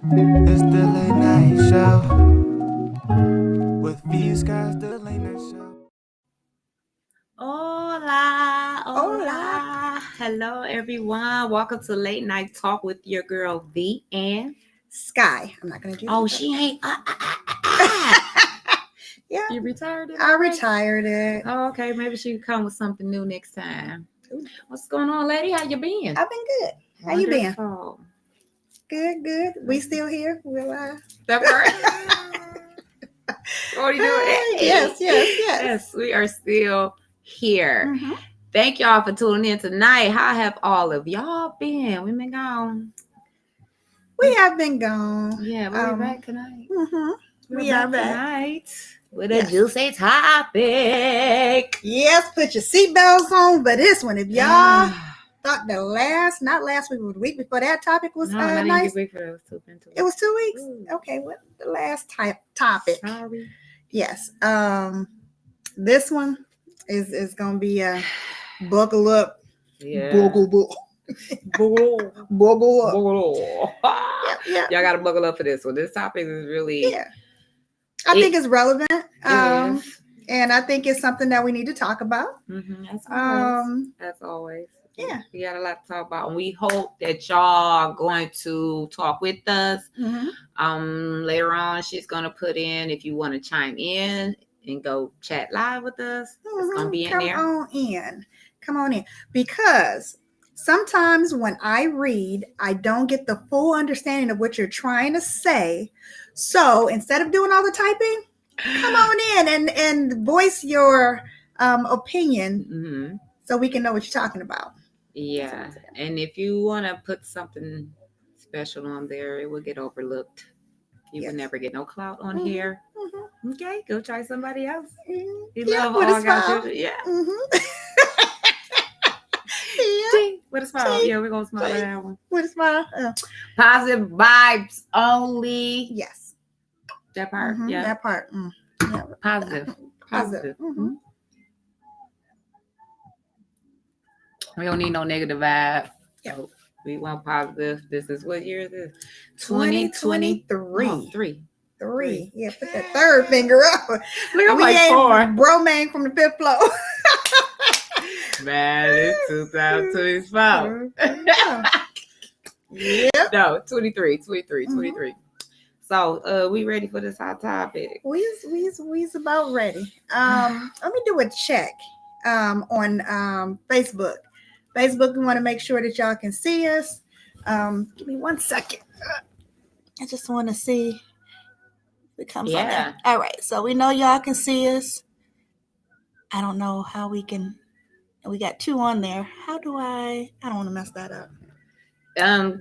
It's the late night show with Vee&Sky. It's the late night show. Hola, Hola. Hello, everyone. Welcome to Late Night Talk with your girl V and. Sky. I'm not gonna do. Oh, that. she ain't. Yeah, You retired it? I already? retired it. Oh, okay. Maybe she can come with something new next time. What's going on, lady? How you been? I've been good. How you been? Wonderful. Good. We still here. We're alive. That part. What are you doing? Yes. Yes, we are still here. Mm-hmm. Thank y'all for tuning in tonight. How have all of y'all been? We've been gone. We have been gone. Yeah, we'll be back tonight. Mm-hmm. We're We are back tonight with a Yes. juicy topic. Yes, put your seatbelts on. But this one, if y'all thought not last week, but the week before that topic was no, not nice. even week for those 2 minutes. It was 2 weeks. Ooh. Okay, what the last topic? Sorry. Yes. This one is gonna be a buckle up. Yeah. Buckle up. Yeah. Y'all gotta buckle up for this one. This topic is really I think it's relevant. It is. And I think it's something that we need to talk about. As always. Yeah. We got a lot to talk about. And we hope that y'all are going to talk with us. Mm-hmm. Later on, she's gonna put in if you want to chime in and go chat live with us. It's gonna be in there. Come on in. Because sometimes when I read, I don't get the full understanding of what you're trying to say. So instead of doing all the typing, come on in and voice your opinion so we can know what you're talking about. Yeah. And if you want to put something special on there, it will get overlooked. You will never get no clout on here. Mm-hmm. Okay, go try somebody else. Mm-hmm. Love all guys. Yeah. Mm-hmm. With a smile. Yeah, we're gonna smile at that one. With a smile. Positive vibes only. Yes. That part. Mm-hmm. Yeah. That part. Yeah. Positive. Mm-hmm. We don't need no negative vibe. Yep. So we want positive. This is what year is this? 2023. Oh, three. Yeah, put that third finger up. Look, I'm like 4. Bromane from the 5th floor. Man, it's 2025. Yeah. No, 23. So, we ready for this hot topic? We's about ready. Let me do a check on Facebook. Facebook, we want to make sure that y'all can see us. Give me 1 second. I just want to see if it comes on there. All right, so we know y'all can see us. I don't know how we can. We got 2 on there. How do I don't want to mess that up.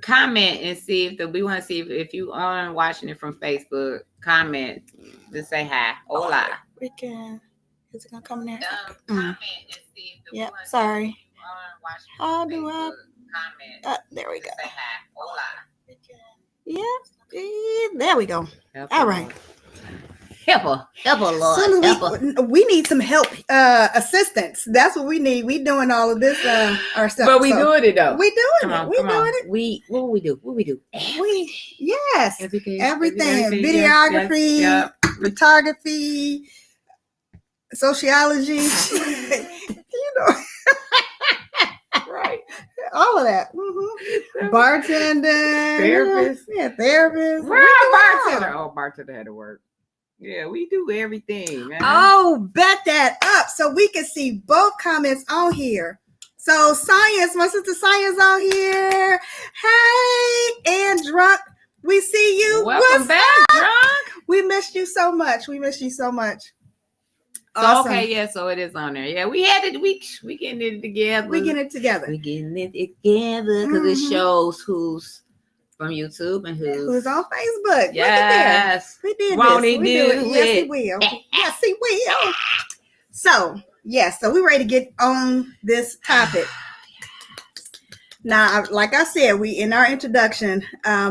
Comment and see if we want to see if you are watching it from Facebook. Comment, just say hi. Hola. We can. Is it gonna come in there? Comment and see if yep. Sorry. How do I? Comment. There we go. Say hi. Hola. Yeah. There we go. All right. Help her, Lord. We need some help, assistance. That's what we need. We doing all of this ourselves. But we doing it though. We doing it. What we do? Yes. Everything. Videography, yes. photography, sociology. You know. Right. All of that. Mm-hmm. Bartender. Therapist. Therapist. Where bartender? Oh, bartender had to work. Yeah, we do everything, man. Oh, bet that up so we can see both comments on here. So Science, my sister Science on here. Hey, and Drunk, we see you. Welcome back, Drunk. We missed you so much. So, awesome. Okay, yeah, so it is on there. Yeah, we had it. We getting it together. We getting it together because it shows who's from YouTube and who's on Facebook. Yes. We did Won't this. He do it? Yes, he will. Yes, he will. So, so we ready to get on this topic. Now, like I said, we in our introduction,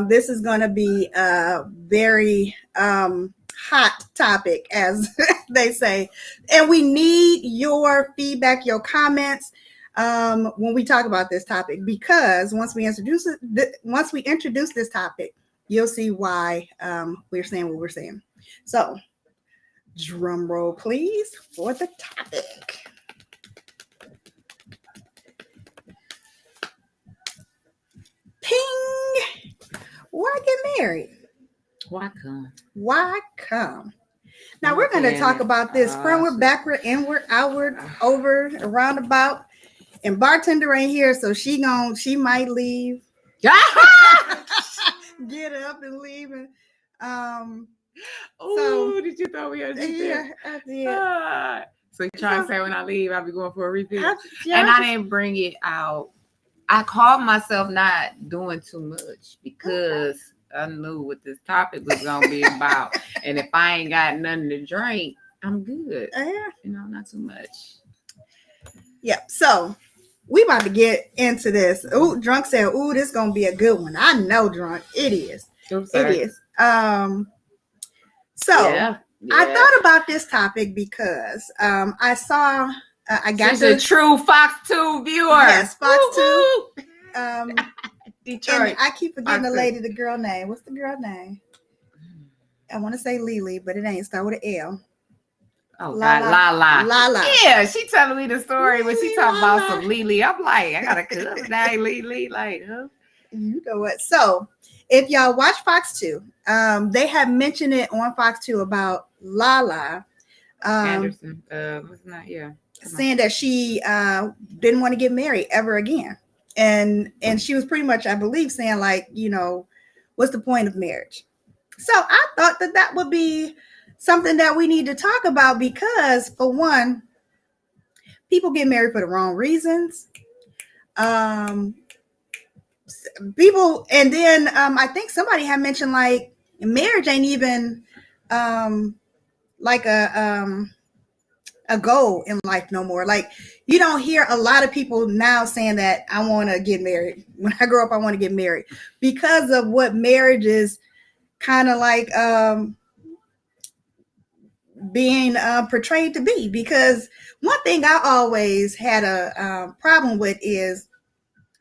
this is going to be a very hot topic, as they say, and we need your feedback, your comments when we talk about this topic, because once we introduce this topic, you'll see why we're saying what we're saying. So, drum roll, please, for the topic. Ping! Why get married? Why come? Why come? Now Oh, we're going to damn talk it. about this frontward, shit. backward, inward, outward, over, around about. And bartender ain't here, so she might leave. Get up and leave. And Oh, did you throw me a yeah, I did. So you trying to say when I leave, I'll be going for a refill? Yeah, And I didn't bring it out. I called myself not doing too much because I knew what this topic was gonna be about. And if I ain't got nothing to drink, I'm good. Yeah. You know, not too much. Yep. So we about to get into this. Ooh, Drunk said, "Ooh, this gonna be a good one." I know, Drunk. It is. Oops, It sorry. is. So Yeah. I thought about this topic because I saw I got She's a true Fox 2 viewer. Yes, Fox 2. Detroit. And I keep forgetting Fox the 2. lady, the girl name. What's the girl name? I want to say Lily, but it ain't. Start with an L. Oh, God, Lala. Lala. Yeah, she telling me the story when she talking Lala. about some Lily. I'm like, I got a cousin named Lily. Like, huh? You know what? So, if y'all watch Fox 2, they have mentioned it on Fox 2 about Lala. Anderson. What's not? Yeah. Saying that she didn't want to get married ever again. And she was pretty much, I believe, saying like, you know, what's the point of marriage? So I thought that would be something that we need to talk about because, for one, people get married for the wrong reasons. People, and then I think somebody had mentioned like marriage ain't even like a goal in life no more. Like you don't hear a lot of people now saying that I want to get married. When I grow up, I want to get married because of what marriage is kind of like being portrayed to be. Because one thing I always had a problem with is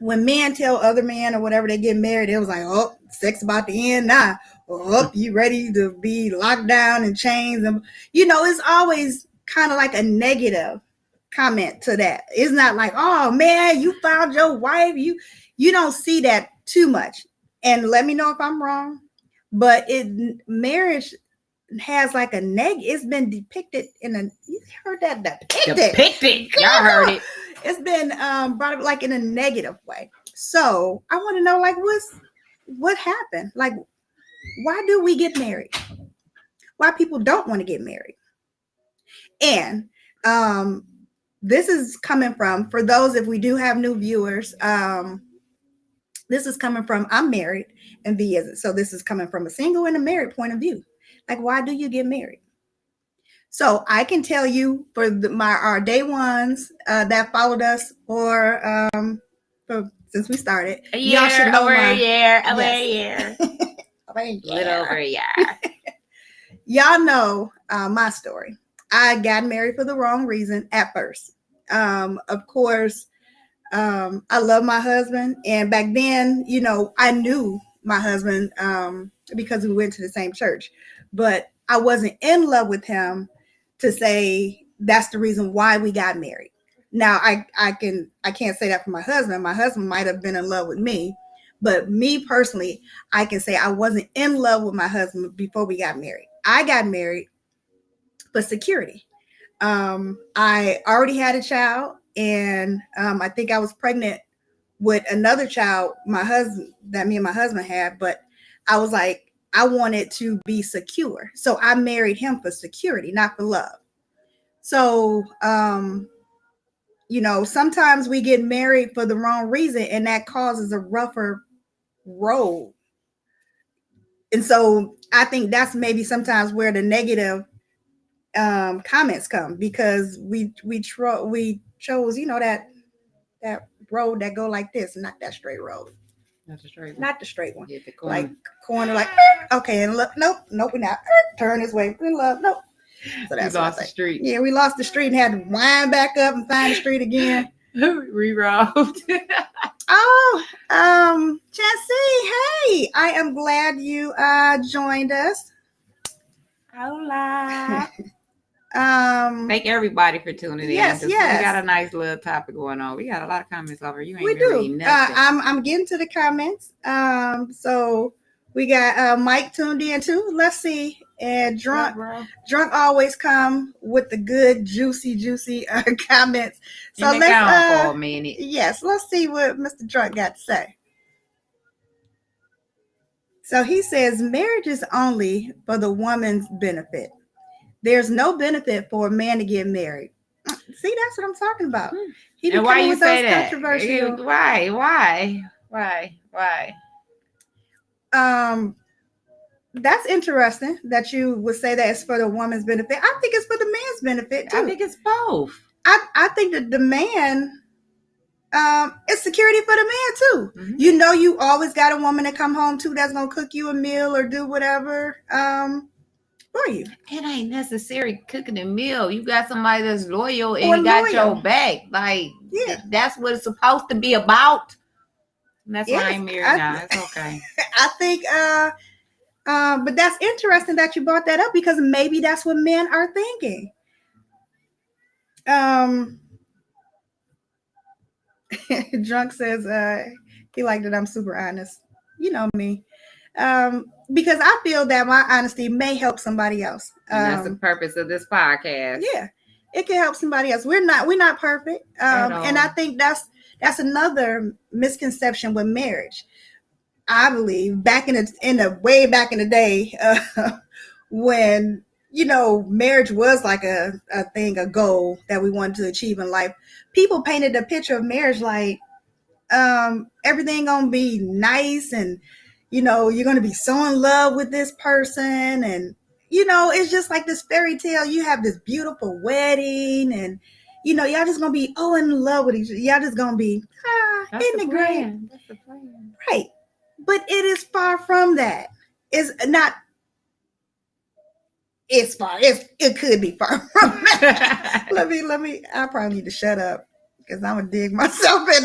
when men tell other men or whatever they get married, it was like, oh, sex about to end now. Oh, you ready to be locked down in chains? And you know, it's always kind of like a negative comment to that. It's not like, oh man, you found your wife. You don't see that too much. And let me know if I'm wrong, but marriage has like a it's been depicted in a, you heard that Depicted. Y'all heard it. It's been brought up like in a negative way. So I want to know like what happened? Like why do we get married? Why people don't want to get married? And this is coming from, for those, if we do have new viewers, this is coming from, I'm married and Vee isn't. So this is coming from a single and a married point of view. Like, why do you get married? So I can tell you for our day ones that followed us for since we started, y'all should know over a year. Y'all know my story. I got married for the wrong reason at first. Of course, I love my husband, and back then, you know, I knew my husband because we went to the same church, but I wasn't in love with him to say that's the reason why we got married. Now I can't say that for my husband. My husband might have been in love with me, but me personally, I can say I wasn't in love with my husband before we got married. I got married for security. I already had a child, and I think I was pregnant with another child, me and my husband had, but I was like, I wanted to be secure. So I married him for security, not for love. So, you know, sometimes we get married for the wrong reason, and that causes a rougher road. And so I think that's maybe sometimes where the negative comments come, because we chose, you know, that road that go like this, not that straight road. Not the straight one. Not the straight one. Yeah, the corner. Like corner, like okay, and look, nope, we're not. Turn this way. We love, nope. So that's we lost the street. Yeah, we lost the street and had to wind back up and find the street again. Reroute. Oh, Jesse, hey, Vee, I am glad you joined us. Hola. Um, Thank everybody for tuning Yes, in. We yes. got a nice little topic going on. We got a lot of comments over. You ain't we been reading do. nothing. I'm getting to the comments. So we got Mike tuned in too. Let's see. And drunk always come with the good juicy comments. So Been gone for a minute. Yes, let's see what Mr. Drunk got to say. So he says marriage is only for the woman's benefit. There's no benefit for a man to get married. See, that's what I'm talking about. He be And why coming you with say those that? controversial. Why? That's interesting that you would say that it's for the woman's benefit. I think it's for the man's benefit too. I think it's both. I think that the man, it's security for the man too. Mm-hmm. You know, you always got a woman to come home to that's gonna cook you a meal or do whatever for you. It ain't necessary cooking a meal. You got somebody that's loyal and Or he got loyal. your back. Like, Yeah. that's what it's supposed to be about. And that's why Yes, I ain't married now. It's okay. I think but that's interesting that you brought that up because maybe that's what men are thinking. Drunk says he liked that I'm super honest. You know me. Because I feel that my honesty may help somebody else. And that's the purpose of this podcast. Yeah, it can help somebody else. We're not perfect. And I think that's another misconception with marriage. I believe back in the way back in the day, when marriage was like a thing, a goal that we wanted to achieve in life. People painted a picture of marriage like everything gonna be nice and you're gonna be so in love with this person and it's just like this fairy tale. You have this beautiful wedding and y'all just gonna be in love with each other. Y'all just gonna be isn't it great? That's the plan. Right. But it is far from that. It's not. It's far. It could be far from that. let me. I probably need to shut up because I'm gonna dig myself in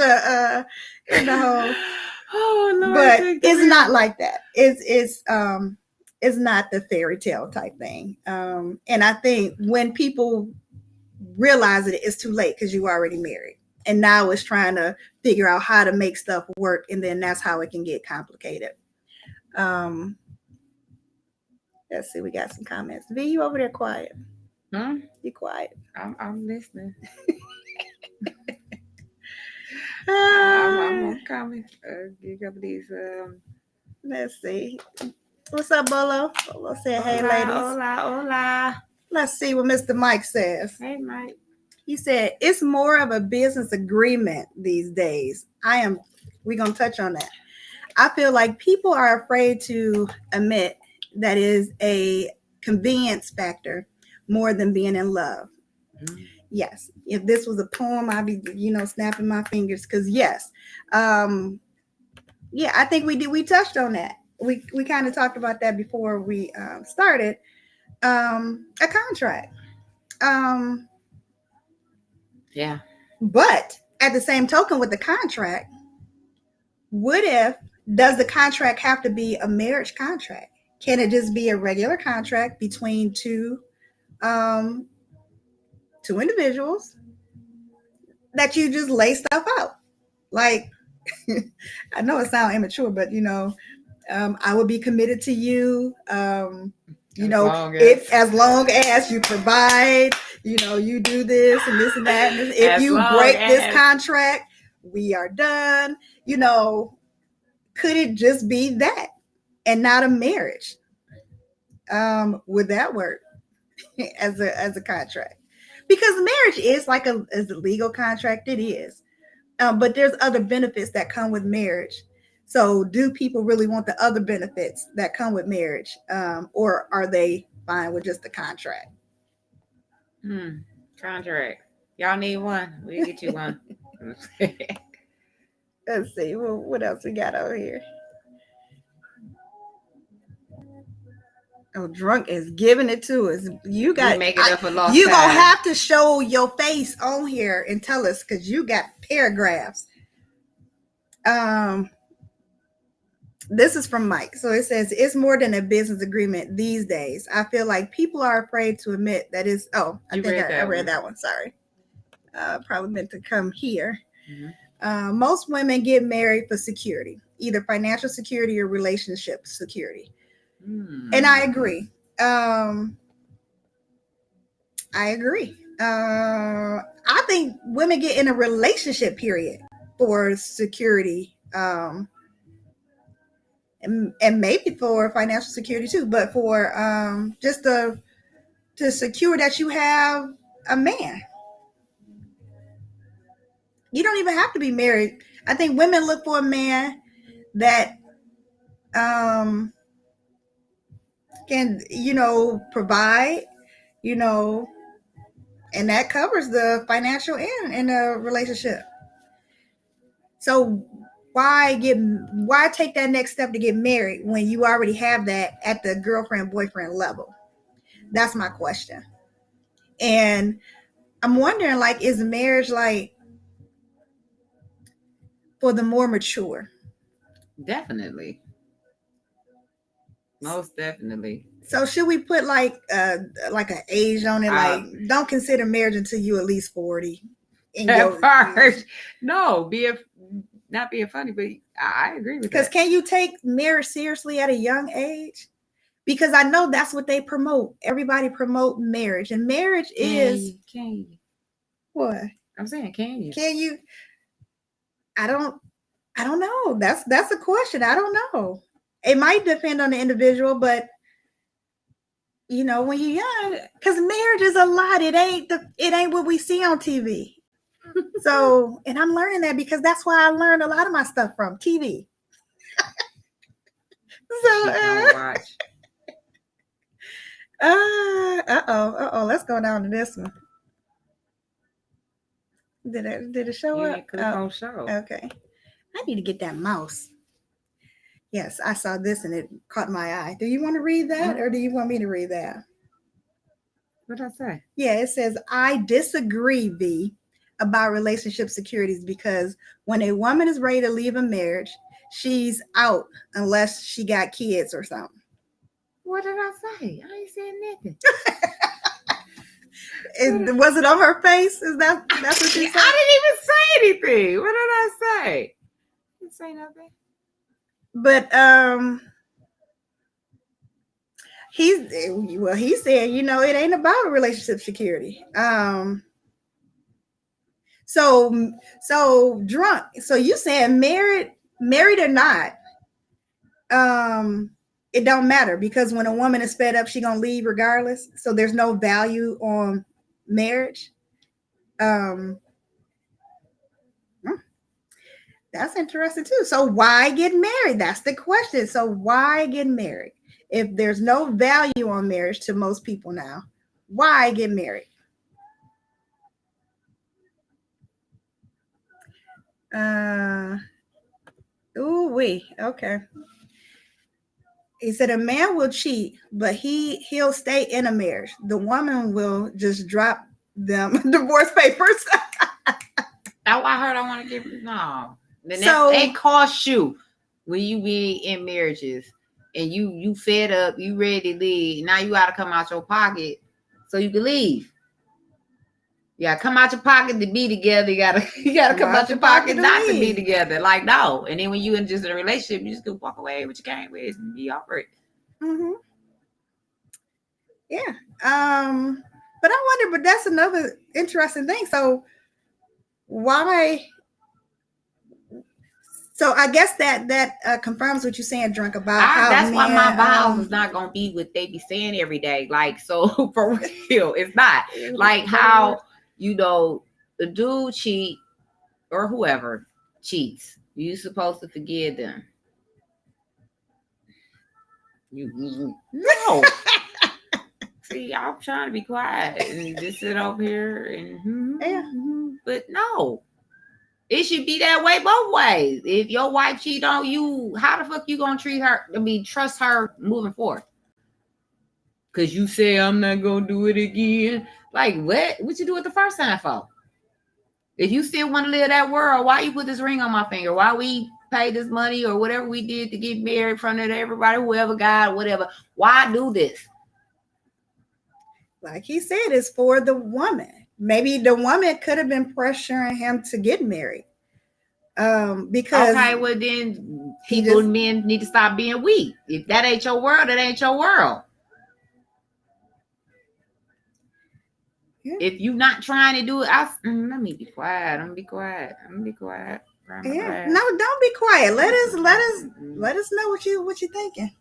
the hole. Oh no! But it's not like that. It's not the fairy tale type thing. And I think when people realize it, it's too late because you already married. And now it's trying to figure out how to make stuff work. And then that's how it can get complicated. Let's see. We got some comments. V, you over there quiet? You quiet? I'm listening. I'm coming. Give up these. Let's see. What's up, Bolo? Bolo said, hey, ladies. Hola. Let's see what Mr. Mike says. Hey, Mike. He said, it's more of a business agreement these days. We're going to touch on that. I feel like people are afraid to admit that is a convenience factor more than being in love. Mm-hmm. Yes. If this was a poem, I'd be, snapping my fingers because yes. Yeah, I think we touched on that. We kind of talked about that before we started. A contract. Yeah. But at the same token with the contract, does the contract have to be a marriage contract? Can it just be a regular contract between two individuals that you just lay stuff out? Like, I know it sounds immature, but I would be committed to you. As long as you provide, you do this and this and that. And if you break this contract, we are done. Could it just be that and not a marriage? Would that work as a contract? Because marriage is like a legal contract. It is. But there's other benefits that come with marriage. So do people really want the other benefits that come with marriage? Or are they fine with just the contract? Contract. Y'all need one? We'll get you one. Let's see. Well, what else we got over here? Oh, Drunk is giving it to us. You got make it up for lost You time. Gonna have to show your face on here and tell us because you got paragraphs. This is from Mike. So it says it's more than a business agreement these days. I feel like people are afraid to admit that it's. Oh, I read that one. Sorry, probably meant to come here. Mm-hmm. Most women get married for security, either financial security or relationship security, and I agree. I agree. I think women get in a relationship period for security. And maybe for financial security too, but for just to secure that you have a man. You don't even have to be married. I think women look for a man that can, provide, and that covers the financial and in a relationship. So why take that next step to get married when you already have that at the girlfriend boyfriend level? That's my question. And I'm wondering, like, is marriage like for the more mature? Definitely. Most definitely. So should we put like an age on it? Like, don't consider marriage until you at least 40. No, not being funny, but I agree with that. Because can you take marriage seriously at a young age? Because I know that's what they promote. Everybody promote marriage, and marriage is. Can you? What? I'm saying, can you? Can you? I don't know. That's a question. I don't know. It might depend on the individual, but when you're young, because marriage is a lot. It ain't what we see on TV. So, and I'm learning that because that's why I learned a lot of my stuff from TV. So, watch. Let's go down to this one. Did it show up? Click on show. Okay. I need to get that mouse. Yes, I saw this and it caught my eye. Do you want to read that or do you want me to read that? What did I say? Yeah, it says, I disagree, V, about relationship securities because when a woman is ready to leave a marriage, she's out unless she got kids or something. What did I say? I ain't saying nothing. Was it on her face? That's what you said? I didn't even say anything. What did I say? I didn't say nothing. But he said, it ain't about relationship security. So drunk. So you saying married or not? It don't matter because when a woman is fed up, she gonna leave regardless. So there's no value on marriage. That's interesting too. So why get married? That's the question. So why get married? If there's no value on marriage to most people now, why get married? Okay. He said a man will cheat, but he'll stay in a marriage. The woman will just drop them divorce papers. That's why I heard I want to give no. Then it costs you when you be in marriages and you fed up, you ready to leave. Now you gotta come out your pocket so you can leave. You gotta come out your pocket to be together. You gotta come out your pocket not to be together. Like no. And then when you in just a relationship, you just go walk away with your came with and be over it. Mm-hmm. Yeah. But I wonder, but that's another interesting thing. So why? So I guess that confirms what you're saying, Drunk, about how that's why my vows is not gonna be what they be saying every day. Like, so for real, it's not like how the dude cheat or whoever cheats. You supposed to forgive them. No. See, I'm trying to be quiet and just sit over here and but no. It should be that way both ways. If your wife cheat on you, how the fuck you gonna treat her? Trust her moving forward. Cause you say I'm not gonna do it again. Like what? What you do it the first time for? If you still want to live that world, why you put this ring on my finger? Why we pay this money or whatever we did to get married in front of everybody, whoever, God, whatever. Why do this? Like he said, it's for the woman. Maybe the woman could have been pressuring him to get married. Because okay, well then people and men need to stop being weak. If that ain't your world, that ain't your world. Yeah. If you're not trying to do it, let me be quiet. I'm gonna be quiet. Yeah. No, don't be quiet. Let us know what you thinking.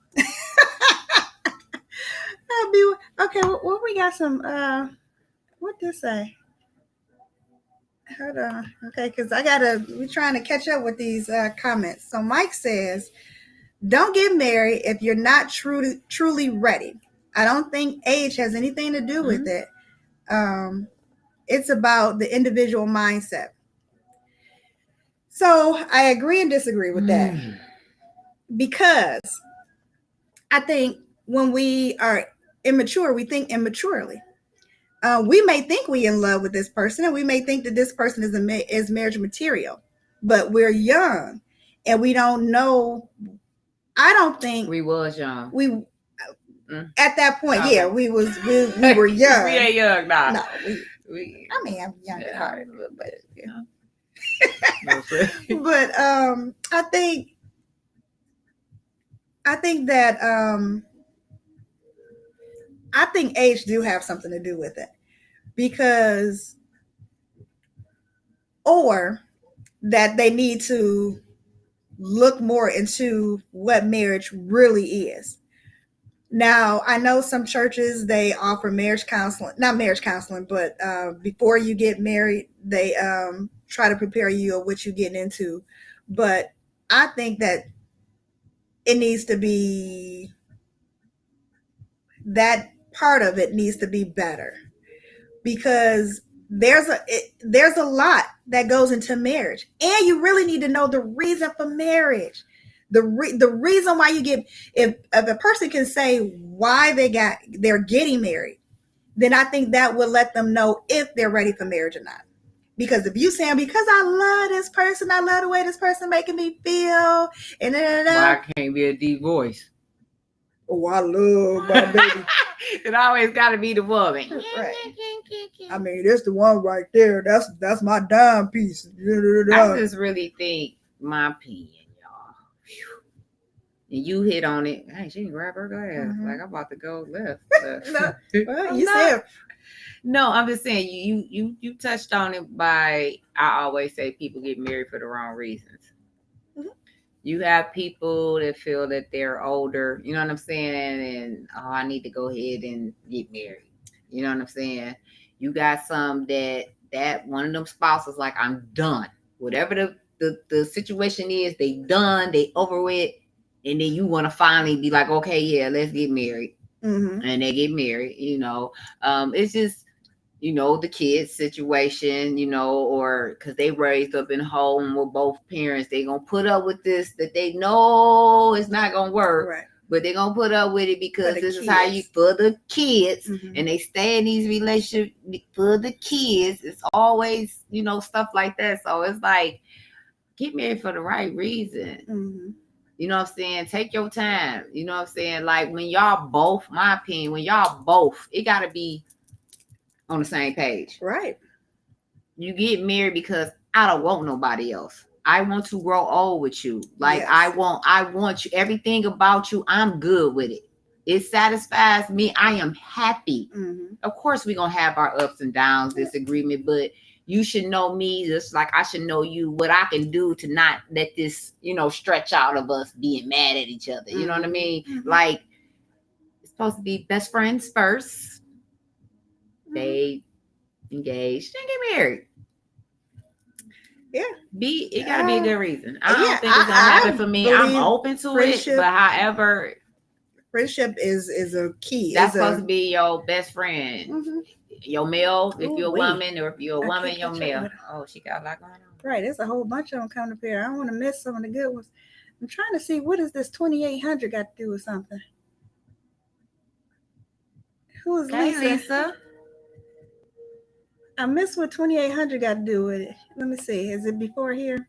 Okay. Well, we got some. What this say? Hold on. Okay, because we're trying to catch up with these comments. So Mike says, "Don't get married if you're not truly ready. I don't think age has anything to do with it. It's about the individual mindset." So I agree and disagree with that, because I think when we are immature, we think immaturely. We may think we're in love with this person, and we may think that this person is marriage material, but we're young and we don't know. I don't think we was young. We at that point, okay. Yeah, we were young. We ain't young now. No, I mean, I'm young at heart, but yeah. But I think that I think age do have something to do with it, because or that they need to look more into what marriage really is. Now, I know some churches, they offer marriage counseling, not marriage counseling, but before you get married, they try to prepare you on what you're getting into. But I think that it needs to be, that part of it needs to be better, because there's a lot that goes into marriage, and you really need to know the reason for marriage. The reason why you get, if a person can say why they're getting married, then I think that will let them know if they're ready for marriage or not. Because if you say, because I love this person, I love the way this person making me feel, and why can't be a deep voice? Oh, I love my baby. It always got to be the woman. Right. I mean, that's the one right there. That's my dime piece. I just really think, my opinion, y'all. And you hit on it. Hey, she can grab her glass. Like, I'm about to go left. No, well, you said. No, I'm just saying you touched on it by, I always say people get married for the wrong reasons. You have people that feel that they're older, you know what I'm saying? And, I need to go ahead and get married. You know what I'm saying? You got some that one of them spouses like, I'm done. Whatever the situation is, they done, they over with. And then you want to finally be like, okay, yeah, let's get married. And they get married, it's just, the kids situation, or because they raised up in a home with both parents, they gonna put up with this that they know it's not gonna work, right? But they're gonna put up with it because this is how you, for the kids, and they stay in these relationships for the kids. It's always, stuff like that. So it's like, get married for the right reason. You know what I'm saying? Take your time. You know what I'm saying? Like, when y'all both, my opinion, it gotta be on the same page. Right. You get married because I don't want nobody else. I want to grow old with you. Like, yes. I want you, everything about you, I'm good with it. It satisfies me. I am happy. Of course, we're going to have our ups and downs, disagreement, but you should know me just like I should know you, what I can do to not let this, stretch out of us being mad at each other. You know what I mean? Like, it's supposed to be best friends first. They engaged and get married. Yeah. It gotta be a good reason. I don't think it's gonna happen for me. I'm open to it, but however, friendship is a key. That's supposed to be your best friend. Your male, if you're a woman, or if you're a woman, your male. Oh, she got a lot going on. Right, there's a whole bunch of them coming up here. I don't want to miss some of the good ones. I'm trying to see, what is this 2800 got to do with something? Who is Lisa? I missed what 2800 got to do with it. Let me see. Is it before here?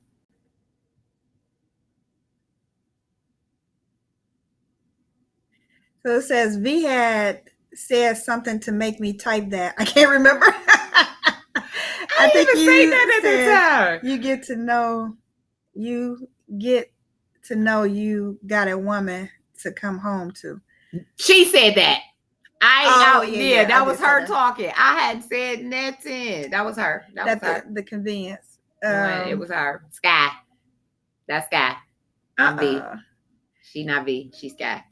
So it says V had said something to make me type that. I can't remember. I didn't even say that at the time. You get to know you got a woman to come home to. She said that. That was her that. talking. I hadn't said nothing. That was her. That was her. The convenience. It was her. Sky. That's Sky. I'm V. She not V. She's Sky.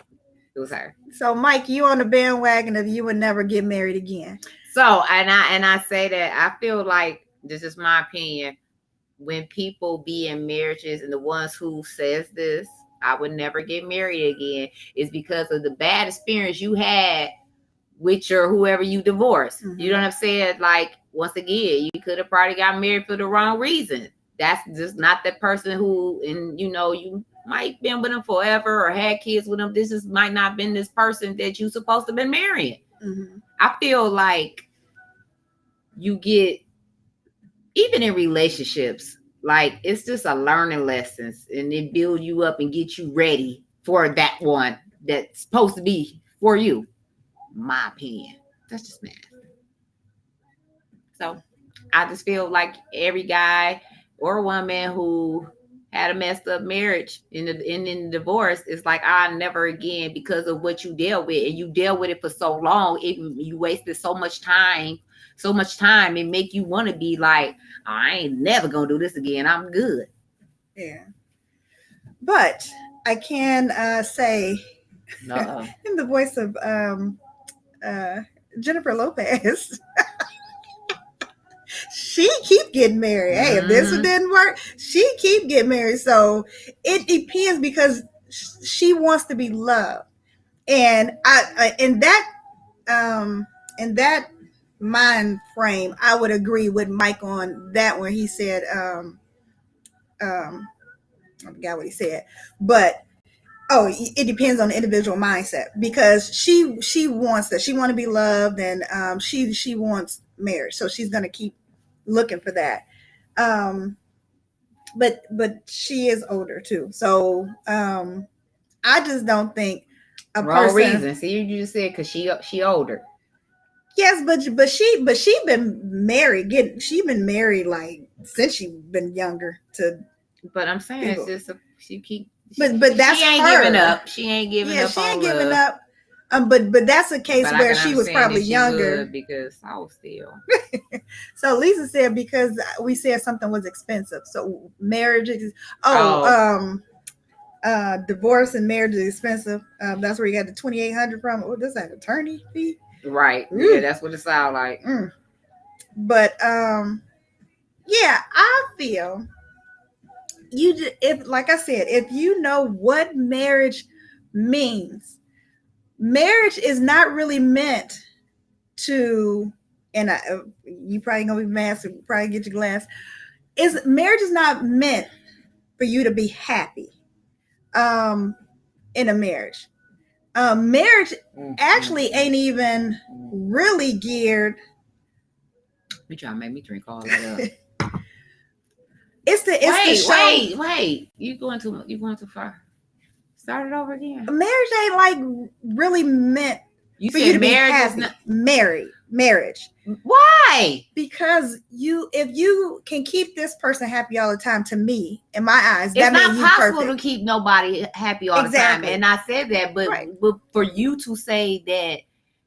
It was her. So Mike, you on the bandwagon of you would never get married again. So and I say that I feel like this is my opinion. When people be in marriages and the ones who says this, I would never get married again, is because of the bad experience you had with your whoever you divorced. Mm-hmm. You know what I'm saying? Like, once again, you could have probably got married for the wrong reason. That's just not the person who, and you know, you might been with them forever or had kids with them. This is might not been this person that you supposed to been marrying. Mm-hmm. I feel like you get, even in relationships, like it's just a learning lessons, and it build you up and get you ready for that one that's supposed to be for you. My opinion. That's just math. So I just feel like every guy or woman who had a messed up marriage in the divorce is like, never again, because of what you dealt with, and you dealt with it for so long. You wasted so much time, and make you want to be like, I ain't never gonna do this again. I'm good. Yeah. But I can say in the voice of Jennifer Lopez, she keep getting married. Hey, if this one didn't work, she keep getting married. So it depends, because she wants to be loved, and I in that mind frame, I would agree with Mike on that when he said I forgot what he said, but it depends on the individual mindset, because she wants that. She want to be loved, and she wants marriage, so she's going to keep looking for that. But she is older too, so I just don't think a wrong person. Reason. See, you just said because she older. Yes, but she been married. She been married like since she been younger to. But I'm saying people. It's just she keep. But that's she ain't her. Giving up. She ain't giving up. She ain't giving up. But that's a case where she was probably younger. Because I was still. So Lisa said because we said something was expensive. So marriage is divorce and marriage is expensive. That's where you got the $2,800 from. Oh, this is an attorney fee. Right. Yeah, that's what it sounds like. But yeah, I feel like I said, if you know what marriage means, marriage is not really meant to, and you probably gonna be mad, so probably get your glass. Marriage is not meant for you to be happy in a marriage. Marriage actually ain't even really geared. You trying to make me drink all that up. Wait. You going too far. Start it over again. Marriage ain't like really meant for you to be happy. Marriage. Why? Because if you can keep this person happy all the time, to me, in my eyes, it's not possible to keep nobody happy all the time. And I said that, but for you to say that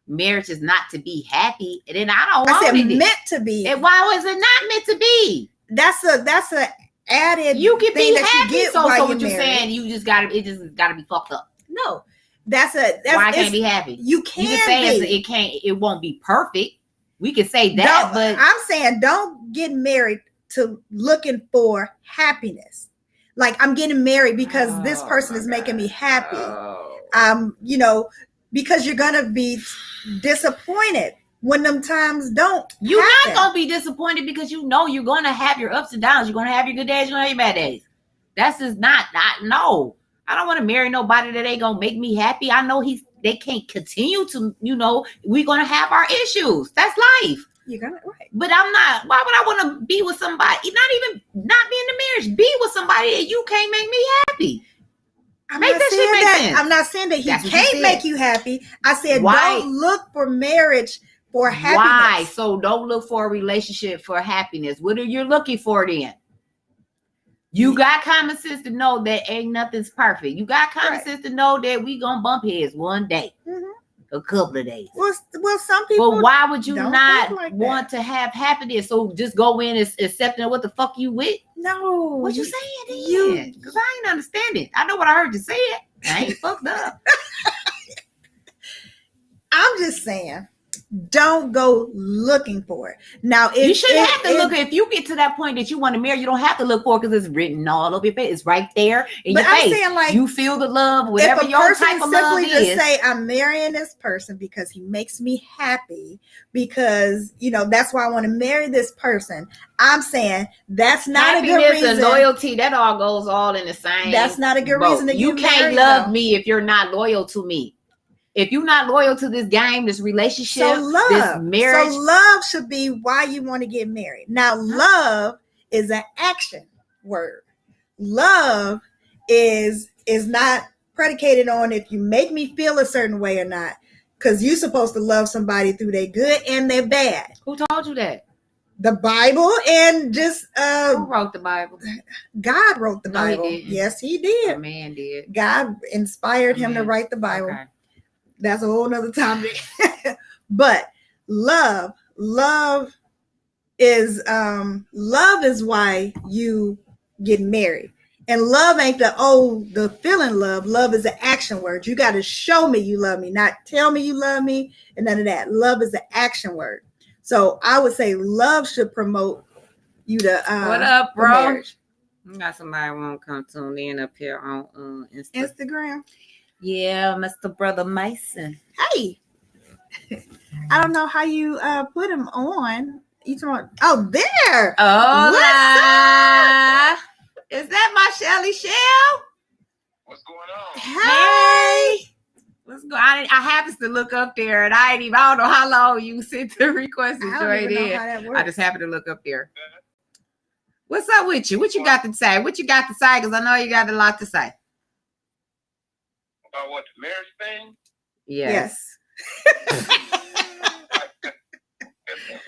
marriage is not to be happy, and then I don't want it. I said meant to be. And why was it not meant to be? That's a added. You can be happy. You so what you're saying? You just gotta. It just gotta be fucked up. No, that's why I can't be happy. You can say it can't. It won't be perfect. We can say that, but I'm saying don't get married to looking for happiness. Like, I'm getting married because this person is making me happy. Because you're gonna be disappointed when them times don't. You're not gonna be disappointed because you know you're gonna have your ups and downs. You're gonna have your good days. You're gonna have your bad days. That's just not. No, I don't want to marry nobody that ain't gonna make me happy. I know they can't continue to. We're gonna have our issues. That's life. You're gonna right. But I'm not. Why would I want to be with somebody? Not be in the marriage. Be with somebody that you can't make me happy. I'm Make not that saying shit make that. sense. I'm not saying that he That's what you can't said. make you happy. I said Why? don't look for marriage for happiness. Why? So don't look for a relationship for happiness. What are you looking for then? You got common sense to know that ain't nothing's perfect. You got common sense to know that we gonna bump heads one day, a couple of days. Well, some people. But why would you don't not think like want to have happiness? So just go in and accepting what the fuck you with. No. What you saying then? Because I ain't understanding. I know what I heard you say it. I ain't fucked up. I'm just saying, don't go looking for it. Now, You shouldn't have to look. If you get to that point that you want to marry, you don't have to look for it because it's written all over your face. It's right there in your face. Saying, like, you feel the love, whatever if a your person type of simply love just is. say, I'm marrying this person because he makes me happy, because that's why I want to marry this person. I'm saying that's not a good reason. And loyalty, that all goes all in the same. That's not a good reason to you get can't married, love me if you're not loyal to me. If you're not loyal to this game, this relationship, this marriage. So love should be why you want to get married. Now, love is an action word. Love is not predicated on if you make me feel a certain way or not, because you're supposed to love somebody through their good and their bad. Who told you that? The Bible. And just who wrote the Bible? God wrote the Bible. He didn't. Yes, he did. A man did. God inspired him to write the Bible. Okay. That's a whole nother topic. But love is why you get married. And love ain't the feeling love. Love is an action word. You got to show me you love me, not tell me you love me and none of that. Love is an action word. So I would say love should promote you to what up, bro? We got somebody want to come tune in up here on Instagram. Yeah, Mr. Brother Mason. Hey. I don't know how you put him on. You talking? Oh, there. Hola. Is that my Shelly Shell? What's going on? Hey. What's going on? I happens to look up there, and I don't know how long you sent the request to join in. I just happened to look up there. What's up with you? What you got to say? Because I know you got a lot to say. About what, the marriage thing? Yes.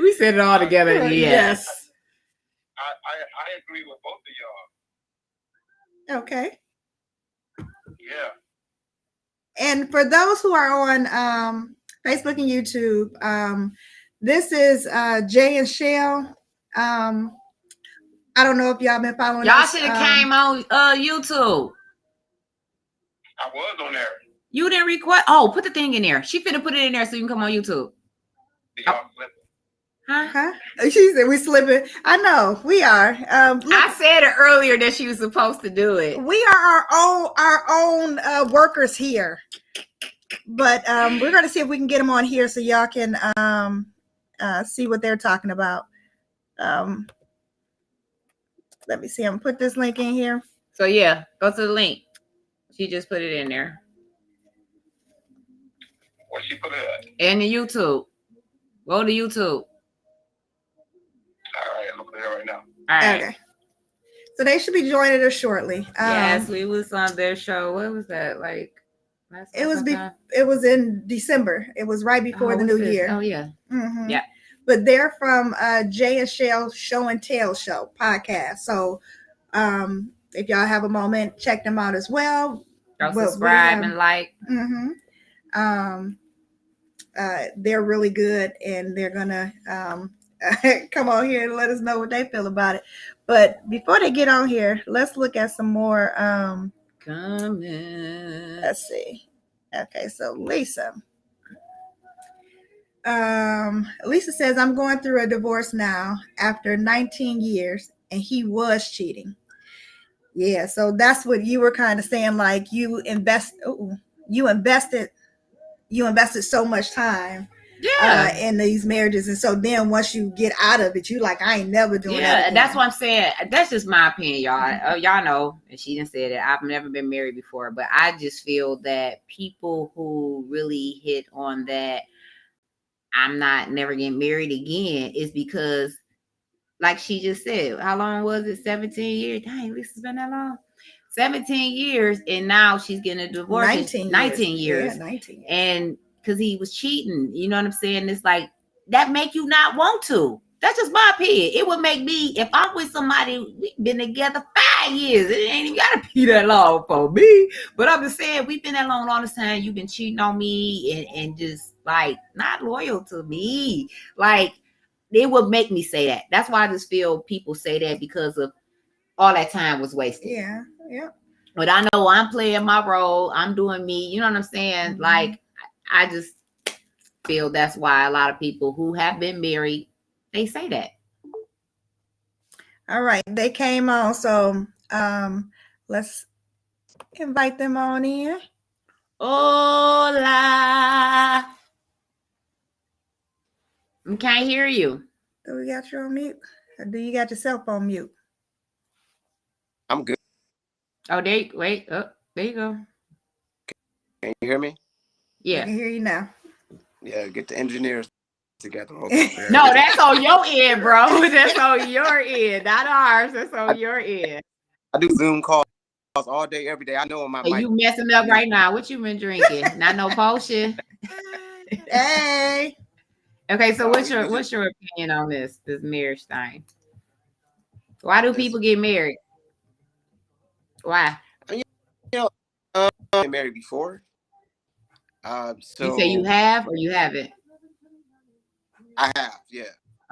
We said it all together. Yes. I agree with both of y'all. Okay. Yeah. And for those who are on Facebook and YouTube, this is Jay and Shell. I don't know if y'all been following y'all us. Y'all should have came on YouTube. I was on there. You didn't request. Oh, put the thing in there. She finna put it in there so you can come on YouTube. Y'all slipping. Huh? She said we slipping. I know we are. I said it earlier that she was supposed to do it. We are our own workers here, but we're gonna see if we can get them on here so y'all can see what they're talking about. Let me see. I'm gonna put this link in here. So yeah, go to the link. She just put it in there. Where she put it at? In the YouTube. Go to YouTube. All right, I'm looking at it right now. All right. Okay. So they should be joining us shortly. Yes, we was on their show. What was that like? It was in December. It was right before the new year. Oh yeah. Mm-hmm. Yeah. But they're from Jay and Shell Show and Tell Show podcast. So if y'all have a moment, check them out as well. Go subscribe and like. Mm-hmm. They're really good, and they're gonna come on here and let us know what they feel about it. But before they get on here, let's look at some more comments. Let's see. Okay, so Lisa says, I'm going through a divorce now after 19 years, and he was cheating. Yeah, so that's what you were kind of saying, like you invested so much time in these marriages, and so then once you get out of it, you like, I ain't never doing that. Yeah, that's what I'm saying. That's just my opinion, y'all. Y'all know, and she didn't say that I've never been married before, but I just feel that people who really hit on that I'm not never getting married again is because, like she just said, how long was it? 17 years. Dang, this has been that long. 17 years, and now she's getting a divorce. 19 years. Yeah, 19 years. And because he was cheating, you know what I'm saying? It's like that make you not want to. That's just my opinion. It would make me, if I'm with somebody, we've been together 5 years. It ain't even gotta be that long for me. But I'm just saying, we've been that long all the time. You've been cheating on me and just like not loyal to me. Like it would make me say that. That's why I just feel people say that because of all that time was wasted. Yeah. But I know I'm playing my role. I'm doing me. You know what I'm saying? Mm-hmm. Like I just feel that's why a lot of people who have been married, they say that. All right, they came on, so let's invite them on in. Hola. I can't hear you. Do we got you on mute? Or do you got yourself on mute? I'm good. Oh, there you go. Can you hear me? Yeah. I can hear you now. Yeah, get the engineers together. No, that's on your end, bro. That's on your end, not ours. That's on your end. I do Zoom calls all day, every day. I know my mic. You messing up right now. What you been drinking? Not no potion. Hey. Okay, so what's your opinion on this marriage thing? Why do people get married? Why? You know, I've been married before. So you say you have or you haven't? I have, yeah.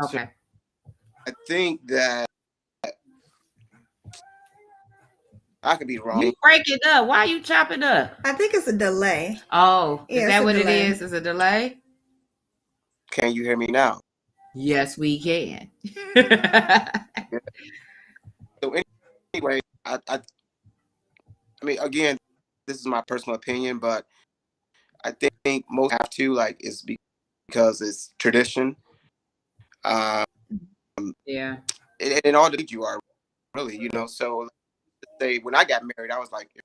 Okay. So I think that I could be wrong. You break it up. Why are you chopping up? I think it's a delay. Oh, Yeah, is that what delay. it is? Is a delay? Can you hear me now? Yes, we can. So anyway, I mean, again, this is my personal opinion, but I think most have to, like, is because it's tradition. Yeah. And all the you are really, so say when I got married, I was like in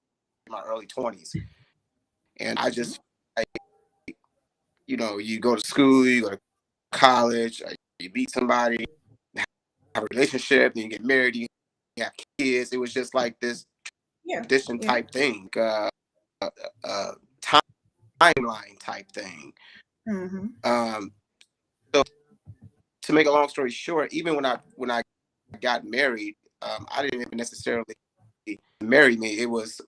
my early 20s. And I just, like, you go to school, you go to college, you meet somebody, have a relationship, then you get married, you have kids. It was just like this tradition type thing, timeline type thing. Mm-hmm. So to make a long story short, even when I got married, I didn't even necessarily marry me. It was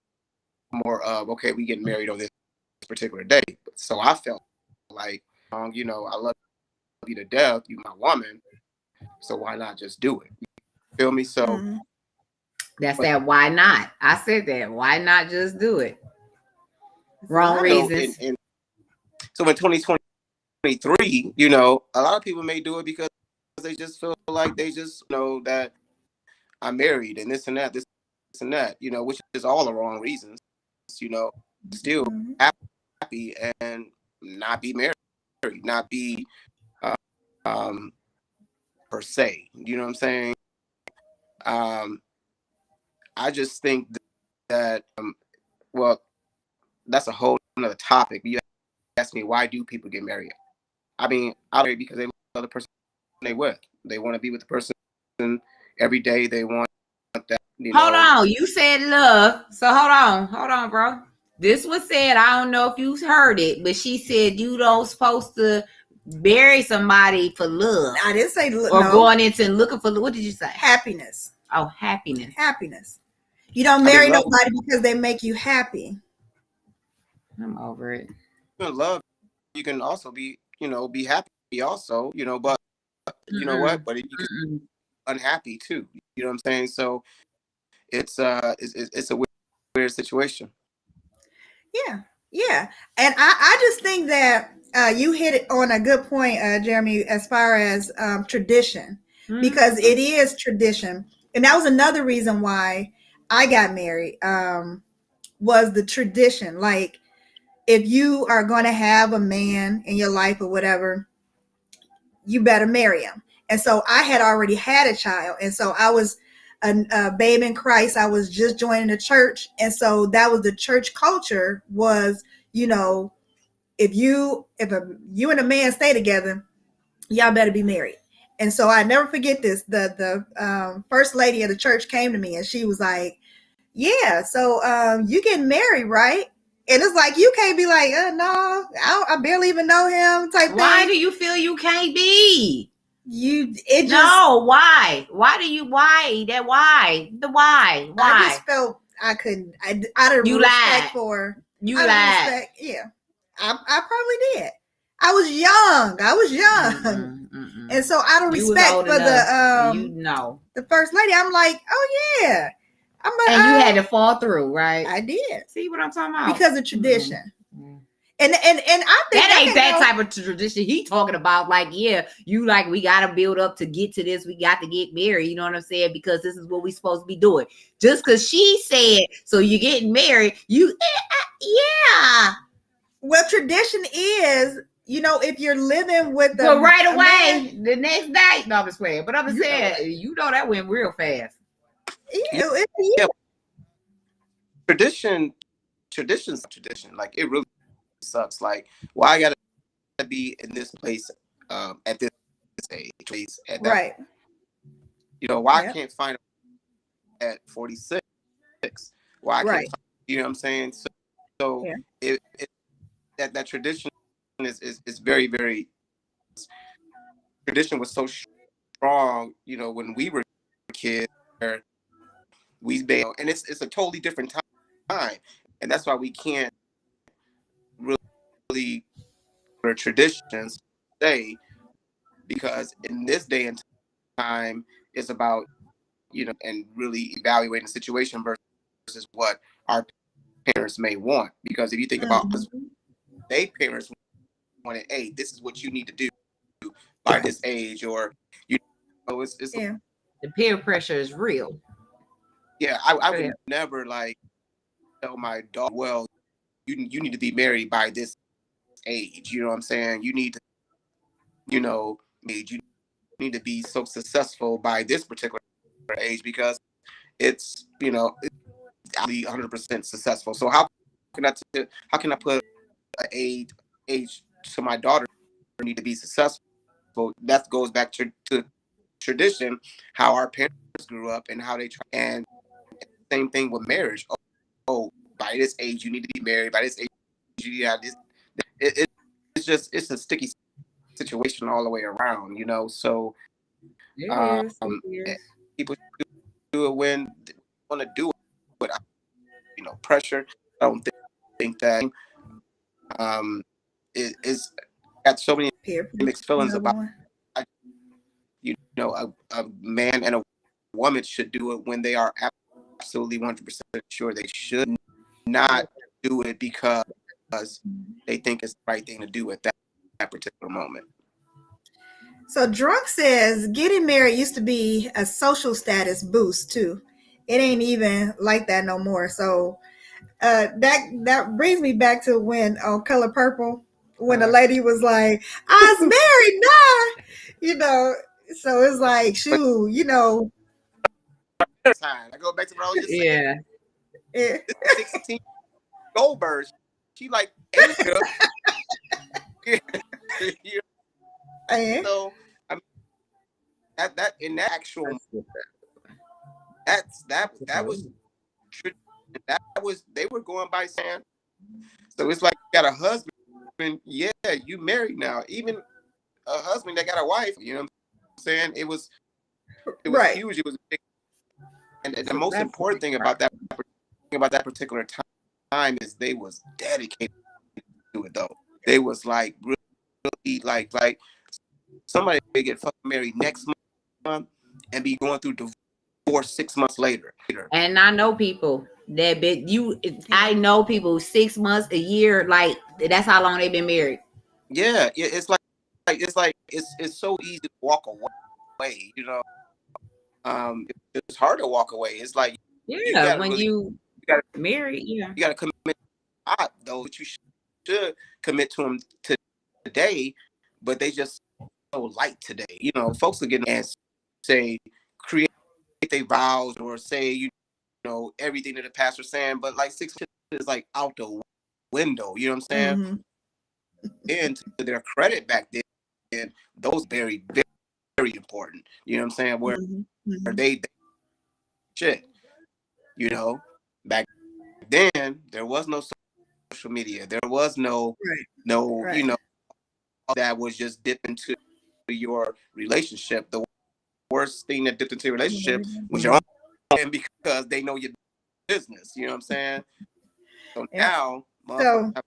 more of, okay, we get married on this particular day. So I felt like, I love you to death, you my woman, so why not just do it? You feel me? So that's that. Why not? I said that. Why not just do it? Wrong reasons. So in 2023, a lot of people may do it because they just feel like they just know that I'm married and this and that, which is all the wrong reasons. Still happy and not be married, not be per se. You know what I'm saying? I just think that well, that's a whole another topic. You ask me, why do people get married? I mean, I'm married because they love the person they with. They want to be with the person every day. They want that. Hold on, you said love. So hold on, bro. This was said. I don't know if you heard it, but she said you don't supposed to bury somebody for love. I didn't say love. Or going into and looking for, what did you say? Happiness. Oh, happiness. Happiness. You don't marry nobody because they make you happy. I'm over it. Love, you can also be happy also, but you know what? But you can be unhappy too. You know what I'm saying? So it's a weird situation. Yeah. And I just think that you hit it on a good point, Jeremy, as far as tradition, because it is tradition. And that was another reason why I got married, was the tradition. Like, if you are going to have a man in your life or whatever, you better marry him. And so I had already had a child. And so I was a babe in Christ. I was just joining the church. And so that was the church culture was, if you and a man stay together, y'all better be married. And so I never forget this. The first lady of the church came to me and she was like, Yeah, so you get married, right? And it's like you can't be like, no, I barely even know him type Why thing. do you feel you can't be? It just No, why? Why do you why? That why? The why? I Why? just felt I couldn't. Out of You respect lied. for You out of lied. respect, yeah, I probably did. I was young, and so out of You was respect old for enough. You know. the first lady, I'm like, oh yeah, And you had to fall through, right? I did See what I'm talking about? because of tradition. And I think that ain't that type of tradition he talking about. Like, yeah, you like we gotta build up to get to this. We got to get married. You know what I'm saying? Because this is what we supposed to be doing. Just because she said so, you're getting married. Yeah. Well, tradition is, if you're living with But right away, the next day. No, I'm just playing. But I'm just saying, that went real fast. Yeah. Tradition's tradition. Like, it really sucks. Like, why I gotta be in this place at this age, at that, right? Why I can't find at 46? Why I can't find, you know what I'm saying? So that tradition is very, very, tradition was so strong, when we were kids, we bail, and it's a totally different time, and that's why we can't really for traditions stay, because in this day and time it's about and really evaluating the situation versus what our parents may want. Because if you think about us, they parents wanted, hey, this is what you need to do by this age, or it's the peer pressure is real. Yeah, I would never like tell my daughter, well, you need to be married by this age. You know what I'm saying? You need to, age. You need to be so successful by this particular age, because it's 100% successful. So how can I put an age to my daughter need to be successful? That goes back to tradition, how our parents grew up and how they try. And same thing with marriage. Oh, by this age you need to be married. By this age you need to have this. It's a sticky situation all the way around, So people do it when they want to do it, but pressure. I don't think that is got so many mixed feelings about. A man and a woman should do it when they are absolutely 100% sure. They should not do it because they think it's the right thing to do at that particular moment. So Drunk says getting married used to be a social status boost too. It ain't even like that no more. So that brings me back to when on Color Purple, when the lady was like, I was married now, so it's like, shoot, Time. I go back to what I was just saying. Yeah. 16 Goldberg. She like 8 up. So I mean, that in that actual that was they were going by saying. So it's like you got a husband, yeah, you married now. Even a husband that got a wife, you know what I'm saying? It was huge. It was big. And the most important thing about that particular time is they was dedicated to it though. They was like really like somebody may get fucking married next month and be going through divorce 6 months later. And I know people that I know people 6 months, a year, like that's how long they've been married. Yeah, it's it's so easy to walk away, it's hard to walk away. It's like when you got married, you got to commit though, but you should commit to them today, but they just so light today. Folks are getting and say create their vows or say everything that the pastor's saying, but like 6 is like out the window. You know what I'm saying? Mm-hmm. And to their credit back then, those very, very, very important. You know what I'm saying? Where they shit, back then there was no social media. There was no Right. you know, that was just dip into your relationship. The worst thing that dipped into your relationship was your own, because they know your business. You know what I'm saying? So Yeah. now, motherfuckers So have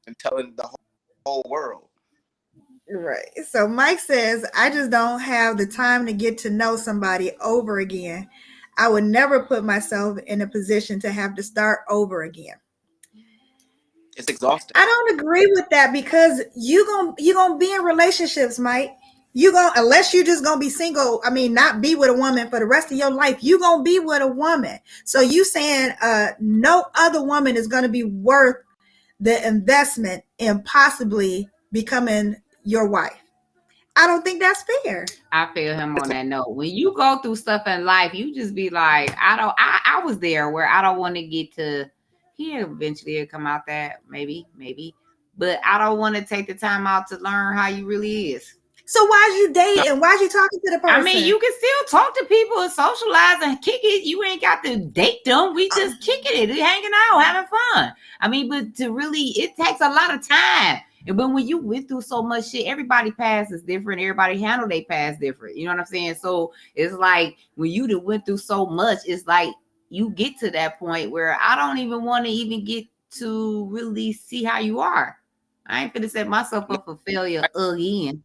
been telling the whole world. right. So Mike says, I just don't have the time to get to know somebody over again. I would never put myself in a position to have to start over again. It's exhausting. I don't agree with that because you gonna be in relationships, Mike. You gonna, unless you just gonna be single. I mean, not be with a woman for the rest of your life. You gonna be with a woman. So you saying no other woman is gonna be worth the investment in possibly becoming your wife. I don't think that's fair. I feel him on that note. When you go through stuff in life, you just be like, I was there where I don't want to get to here. Eventually it'll come out that maybe, but I don't want to take the time out to learn how you really is. So why's you dating? Why's you talking to the person? I mean, you can still talk to people and socialize and kick it. You ain't got to date them. We just kicking it, hanging out, having fun. I mean, but to really, it takes a lot of time. And when you went through so much shit, everybody past is different. Everybody handle their past different. You know what I'm saying? So it's like when you went through so much, it's like you get to that point where I don't even want to even get to really see how you are. I ain't finna set myself up for failure again.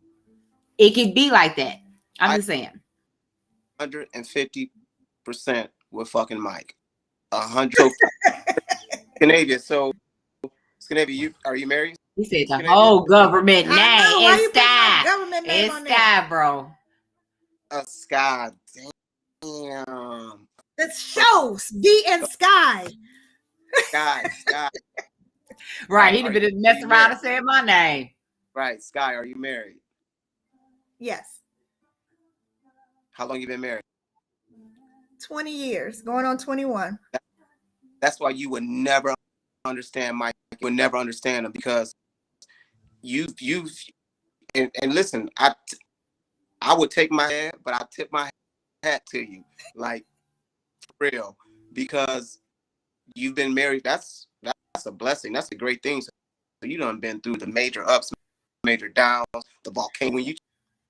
It could be like that. I'm just saying. 150% with fucking Mike. 100. Scandinavia. So Scandinavia, are you married? He said the whole government name. It's Sky. Government name It's Sky, bro. Sky. Damn. It shows Vee&Sky. Sky. Right. He'd have been messing around and said my name. Right. Sky, are you married? Yes. How long you been married? 20 years, going on 21. That's why you would never understand Mike. You would never understand him because you've and listen, I would take my hand, but I tip my hat to you, like for real, because you've been married. That's a blessing. That's a great thing. So you done been through the major ups, major downs, the volcano. When you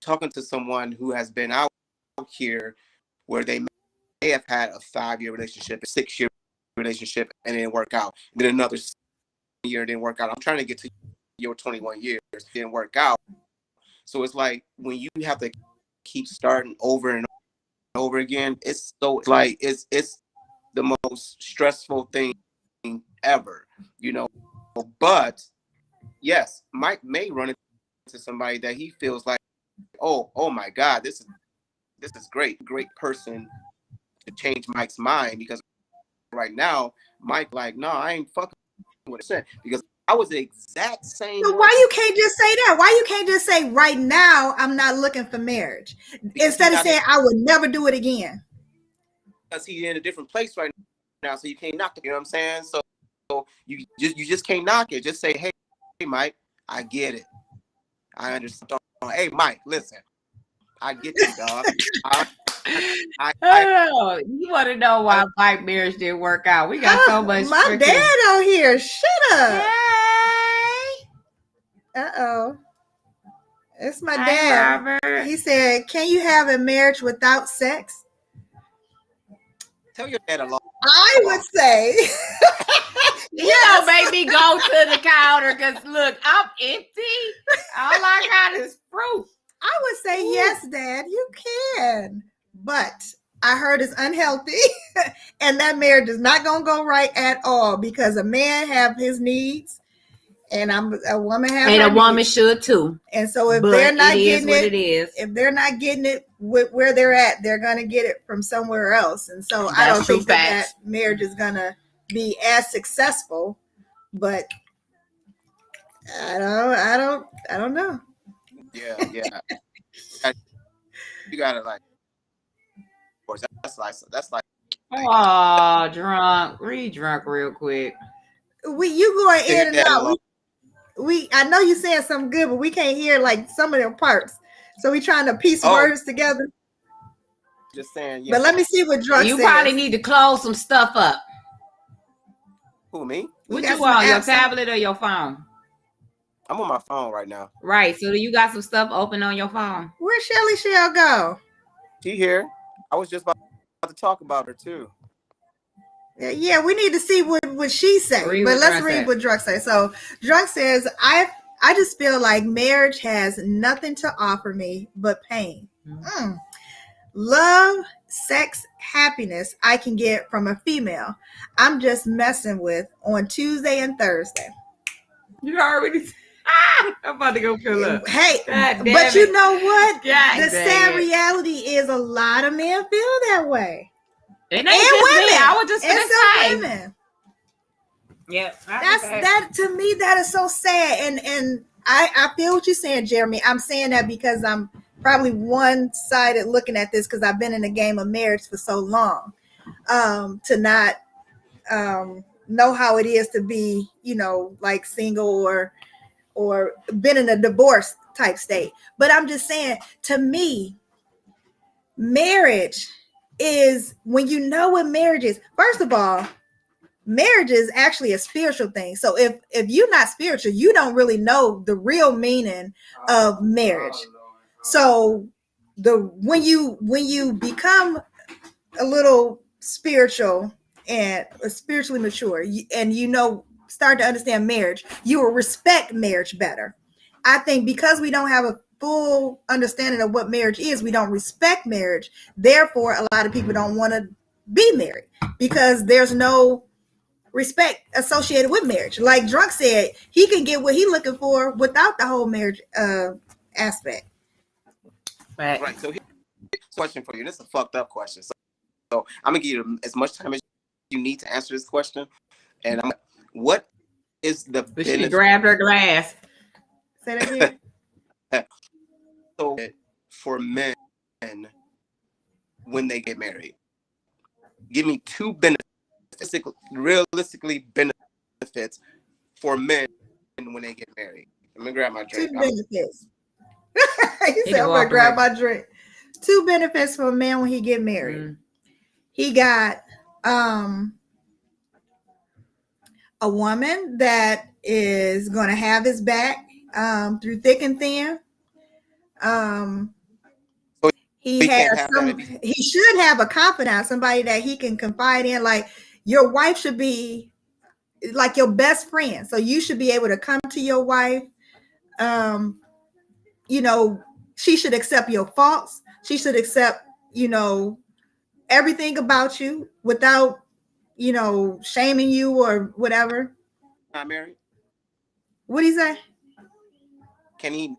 talking to someone who has been out here where they may have had a 5-year relationship, a 6-year relationship, and it didn't work out. And then another year didn't work out. I'm trying to get to your 21 years, it didn't work out. So it's like when you have to keep starting over and over again, it's so like it's the most stressful thing ever, you know. But yes, Mike may run into somebody that he feels like, oh my God, this is great person to change Mike's mind, because right now Mike like, no, I ain't fucking with it, because I was the exact same. So why you can't just say that? Why you can't just say right now I'm not looking for marriage instead of saying I would never do it again? Because he's in a different place right now, so you can't knock it. You know what I'm saying? So you just can't knock it. Just say, hey Mike, I get it. I understand. Hey Mike, listen, I get you, dog. You want to know why Mike marriage didn't work out? We got so much. My dad on here. Shut up. Hey. It's my dad. Robert. He said, "Can you have a marriage without sex?" Tell your dad a lot. I would say. You don't make me go to the counter because look, I'm empty. All I got is fruit. I would say yes, Dad, you can. But I heard it's unhealthy. And that marriage is not going to go right at all because a man have his needs and a woman have and her a woman needs. should too. And so if they're not getting it is. If they're not getting it where they're at, they're going to get it from somewhere else. And so I don't think that marriage is going to be as successful, but I don't know. Yeah. You gotta like, of course, that's like. Oh, drunk, drunk real quick. You going in and out. I know you saying something good, but we can't hear like some of their parts. So we trying to piece words together. Just saying. Yeah. But let me see what drunk says. You probably need to close some stuff up. Who, me? We What got you some on, your apps. tablet or your phone? I'm on my phone right now. Right. So do you got some stuff open on your phone? Where'd Shelly Shell go? She here. I was just about to talk about her too. Yeah, we need to see what she say. Read But what let's Drunk read said. what Drunk say. So Drunk says, I just feel like marriage has nothing to offer me but pain. Love, sex, happiness I can get from a female I'm just messing with on Tuesday and Thursday. You already. I'm about to go fill up. Hey, God damn but it. you know what? God The dang sad it. reality is a lot of men feel that way. It ain't And just women. me. I was just and gonna some say. women. Yeah. That to me, that is so sad. And I feel what you're saying, Jeremy. I'm saying that because I'm probably one-sided looking at this because I've been in the game of marriage for so long, to not know how it is to be, like single or been in a divorce type state. But I'm just saying, to me, marriage is when you know what marriage is. First of all, marriage is actually a spiritual thing. So if you're not spiritual, you don't really know the real meaning of marriage. So when you become a little spiritual and spiritually mature, and start to understand marriage, you will respect marriage better. I think because we don't have a full understanding of what marriage is, we don't respect marriage. Therefore, a lot of people don't want to be married because there's no respect associated with marriage. Like Drunk said, he can get what he's looking for without the whole marriage aspect. Right. So here's a question for you. This is a fucked up question. So I'm gonna give you as much time as you need to answer this question. And what is the But she benefit? grabbed her glass. Say that again. So for men when they get married, give me two benefits, realistically benefits for men when they get married. I'm gonna grab my drink. Two benefits. He He said, I'm gonna walked grab away. my drink. Two benefits for a man when he get married. He got a woman that is going to have his back through thick and thin. He should have a confidant, somebody that he can confide in. Like your wife should be like your best friend. So you should be able to come to your wife. She should accept your faults. She should accept, everything about you without, shaming you or whatever. Not married? What do you say? Can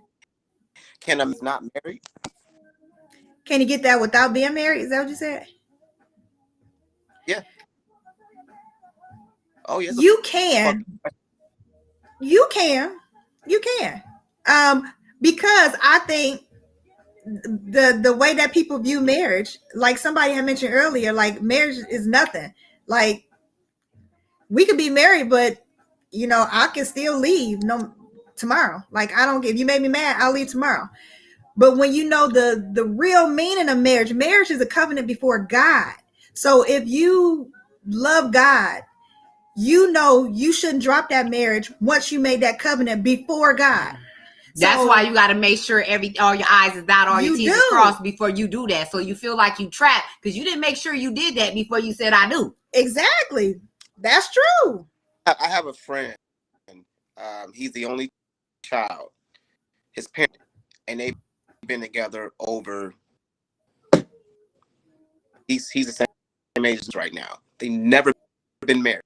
a not married? Can you get that without being married? Is that what you said? Yeah. Oh, yes. You can. You can. Because I think the way that people view marriage, like somebody had mentioned earlier, like marriage is nothing. Like we could be married, but I can still leave tomorrow. Like I don't, if you made me mad, I'll leave tomorrow. But when you know the real meaning of marriage is a covenant before God. So if you love God, you shouldn't drop that marriage once you made that covenant before God. That's why you got to make sure all your I's is dotted, all your T's is crossed before you do that. So you feel like you trapped because you didn't make sure you did that before you said I do. Exactly. That's true. I have a friend. He's the only child. His parents, and they've been together over. He's the same age right now. They never been married.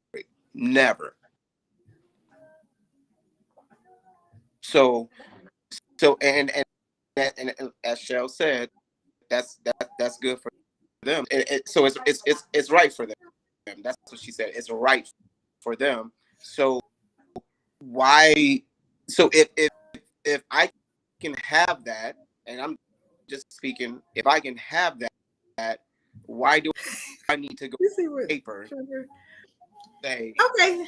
Never. So and as Shell said, that's good for them. So it's right for them. That's what she said. It's right for them. So why? So if I can have that, and I'm just speaking, if I can have that, why do I need to go paper? Say, okay.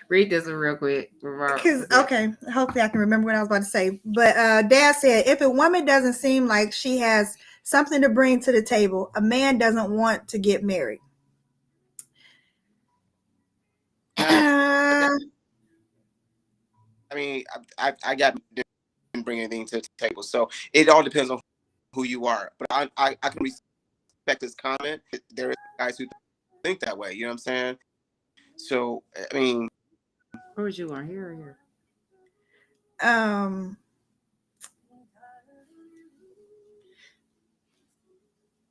Read this one real quick. Okay, hopefully I can remember what I was about to say. But Dad said, if a woman doesn't seem like she has something to bring to the table, a man doesn't want to get married. I mean, I didn't bring anything to the table, so it all depends on who you are. But I can respect this comment. There is guys who think that way. You know what I'm saying? So I mean, Where was you on here? Um,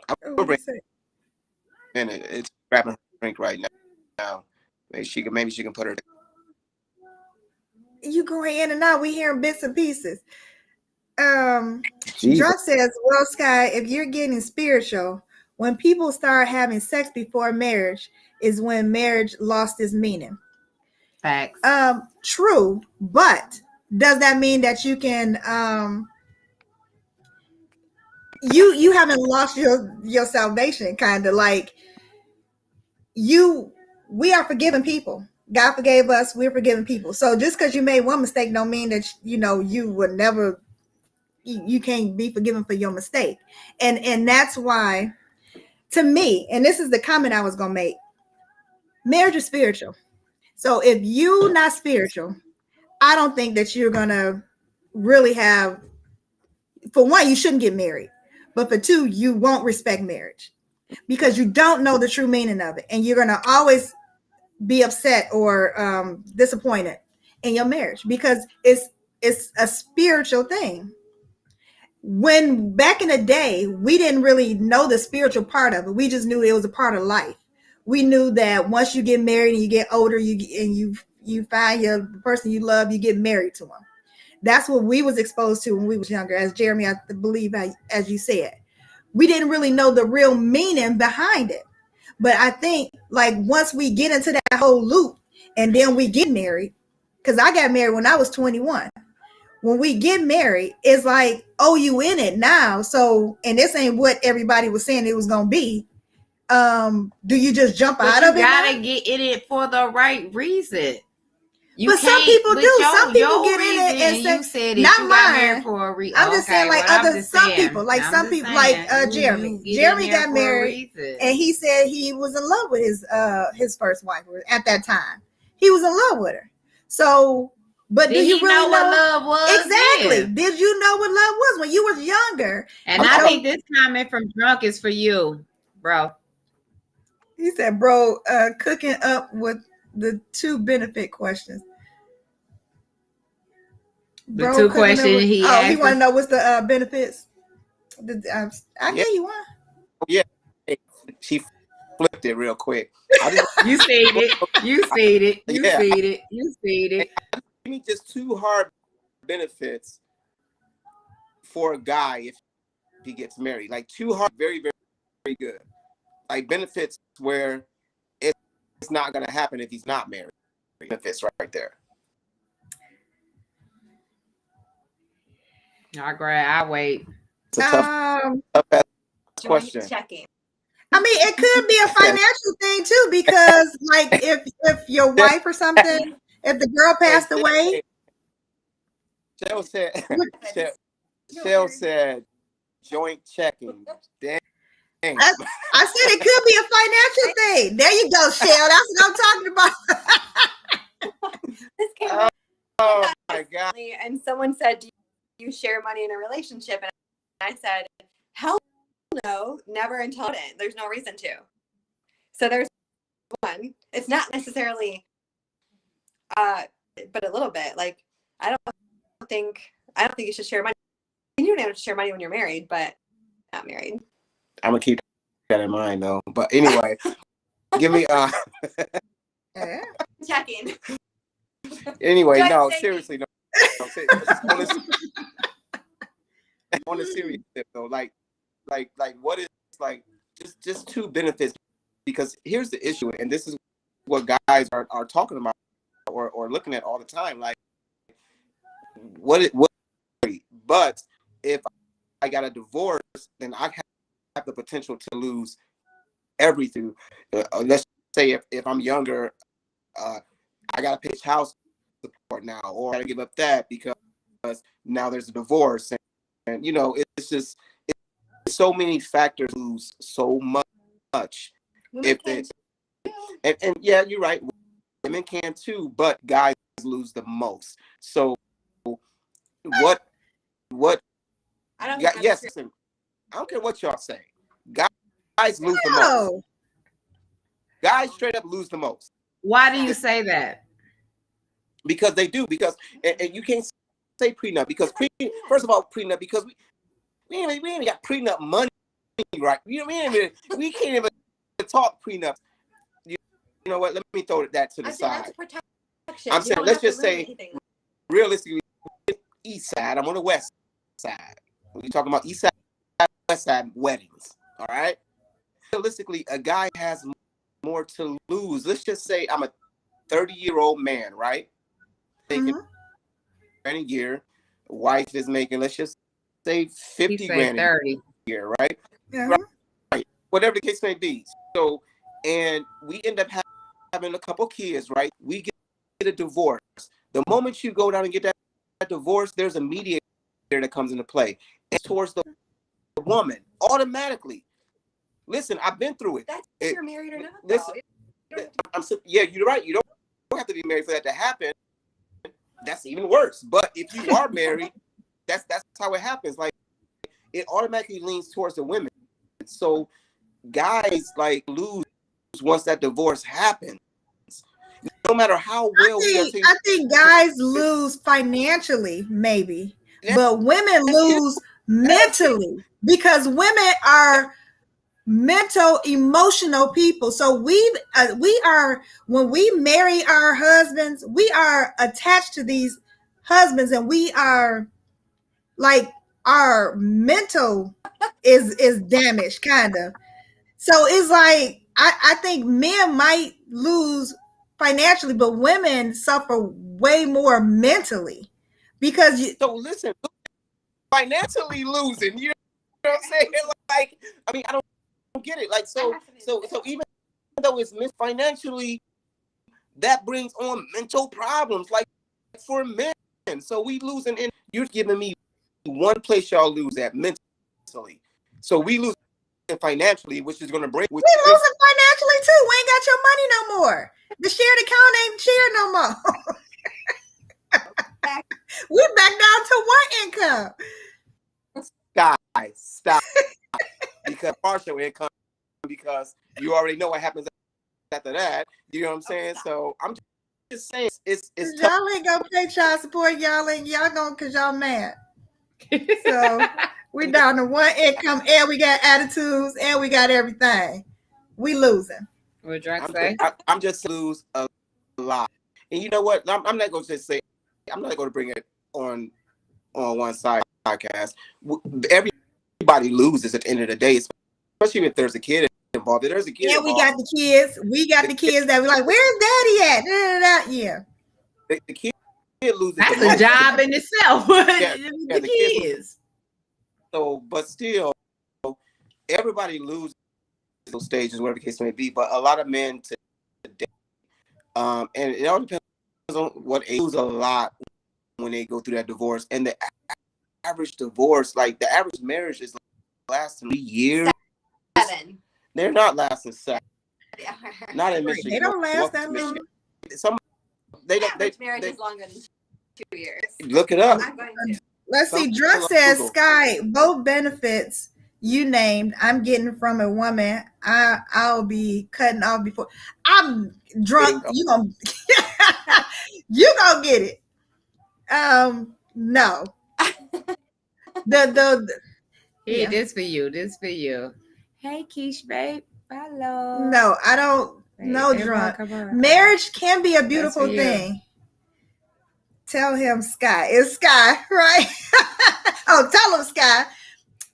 I'll bring in it. It's grabbing her drink right now. Maybe she can put her. You going in and out. We hearing bits and pieces. Jesus. Drunk says, well, Sky, if you're getting spiritual, when people start having sex before marriage is when marriage lost its meaning. Facts. True, but does that mean that you can you haven't lost your salvation? Kind of like we are forgiven people. God forgave us, we're forgiven people. So just because you made one mistake don't mean that you would never, you can't be forgiven for your mistake. And that's why, to me, and this is the comment I was gonna make, marriage is spiritual. So if you not spiritual, I don't think that you're gonna really have, for one, you shouldn't get married, but for two, you won't respect marriage because you don't know the true meaning of it, and you're gonna always be upset or disappointed in your marriage because it's a spiritual thing. When back in the day, we didn't really know the spiritual part of it. We just knew it was a part of life. We knew that once you get married and you get older, you find the person you love, you get married to them. That's what we was exposed to when we was younger. As Jeremy, I believe, as you said, we didn't really know the real meaning behind it. But I think like once we get into that whole loop and then we get married, because I got married when I was 21. When we get married, it's like, oh, you in it now. So, and this ain't what everybody was saying it was going to be. Do you just jump out of it? You gotta get in it for the right reason. But some people do. Some people get in it and say, you said not you mine. Got married for a reason. I'm just saying, like some people, like some people, like Jeremy. Jeremy got married, and he said he was in love with his first wife at that time. He was in love with her. So, but did you really know what love was? Exactly. Yeah. Did you know what love was when you was younger? And I think this comment from Drunk is for you, bro. He said, bro, cooking up with the two benefit questions. The two questions he asked. Oh, he want to know what's the benefits. I gave you one. Yeah, she flipped it real quick. You said it. You said it. You said it. You said it. Give me just two hard benefits for a guy if he gets married. Like two hard, very, very, very good. Like benefits where it's not going to happen if he's not married. Benefits right there. I wait. It's a tough question. Checking. I mean, it could be a financial thing too, because like if your wife or something, if the girl passed away. Shell said joint checking. Dang. I said it could be a financial thing. There you go, Shell. That's what I'm talking about. This came oh my God. And someone said, do you share money in a relationship? And I said, hell no, never until it. There's no reason to. So there's one. It's not necessarily, but a little bit. Like I don't think you should share money. You don't have to share money when you're married, but not married. I'm gonna keep that in mind though. But anyway, give me checking. Anyway, no, seriously, no. On a serious tip though, like what is like just two benefits, because here's the issue, and this is what guys are talking about or looking at all the time. Like what but if I got a divorce, then I have the potential to lose everything. Let's say if I'm younger, I gotta pay child support now, or I gotta give up that because now there's a divorce, and you know, it's just so many factors lose so much. If it, and yeah, you're right, women can too, but guys lose the most. So what I don't think that's yes, true. listen, I don't care what y'all say. Guys lose the most. No. Guys straight up lose the most. Why do you say that? Because they do. Because and you can't say prenup because first of all, prenup because we ain't got prenup money, right? We can't even talk prenup. You know what? Let me throw that to the side. That's protection. I'm You saying don't let's have just to lose say anything. realistically, east side. I'm on the west side. We're talking about east side, west side weddings. All right. Realistically, a guy has more to lose. Let's just say I'm a 30-year-old man, right? Making a year. Wife is making, let's just say 50 grand 30. a year, right? Uh-huh. Right. Whatever the case may be. So, and we end up having a couple kids, right? We get a divorce. The moment you go down and get that divorce, there's a mediator that comes into play. And towards the woman, automatically. Listen, I've been through it. That's if you're married or not. Listen, yeah, you're right. You don't have to be married for that to happen. That's even worse. But if you are married, that's how it happens. Like it automatically leans towards the women. So guys like lose once that divorce happens. No matter how well I think guys lose financially, maybe, but women lose mentally because women are mental, emotional people. So we are when we marry our husbands, we are attached to these husbands, and we are like our mental is damaged, kind of. So it's like I think men might lose financially, but women suffer way more mentally because so listen, financially losing. You know what I'm saying? Like, I mean, I don't get it. Like, so even though it's financially, that brings on mental problems, like for men. So we losing, and you're giving me one place y'all lose at mentally. So we lose financially, which is going to break. We losing financially too. We ain't got your money no more. The shared account ain't shared no more. We back down to one income. Stop. Because partial income, because you already know what happens after that. You know what I'm saying? So I'm just saying it's tough. Y'all ain't gonna pay child support. Y'all gonna cause y'all mad. So we down to one income, and we got attitudes, and we got everything. We losing. What Drake say? I'm just lose a lot. And you know what? I'm not going to just say. I'm not going to bring it on one side podcast. Everybody loses at the end of the day, especially if there's a kid involved. If there's a kid involved, we got the kids. We got the kids that we like. Where's daddy at? Yeah. The kid loses. That's a job in itself. The kids. So, but still, everybody loses those stages, whatever the case may be. But a lot of men today, and it all depends on what age, lose a lot when they go through that divorce. And the average divorce, like the average marriage, is lasting 3 years. 7. They're not lasting 7. Not in Michigan. They don't last that long. Average marriage is longer than 2 years. Look it up. I'm going to. Let's see. Drunk says, Sky, both benefits you named, I'm getting from a woman. I'll be cutting off before I'm drunk. You gonna get it. No. Yeah, this for you. Hey, Keish, babe. Hello. No, I don't. No, drunk. Marriage can be a beautiful thing. Tell him Sky. It's Sky, right? Oh, tell him Sky.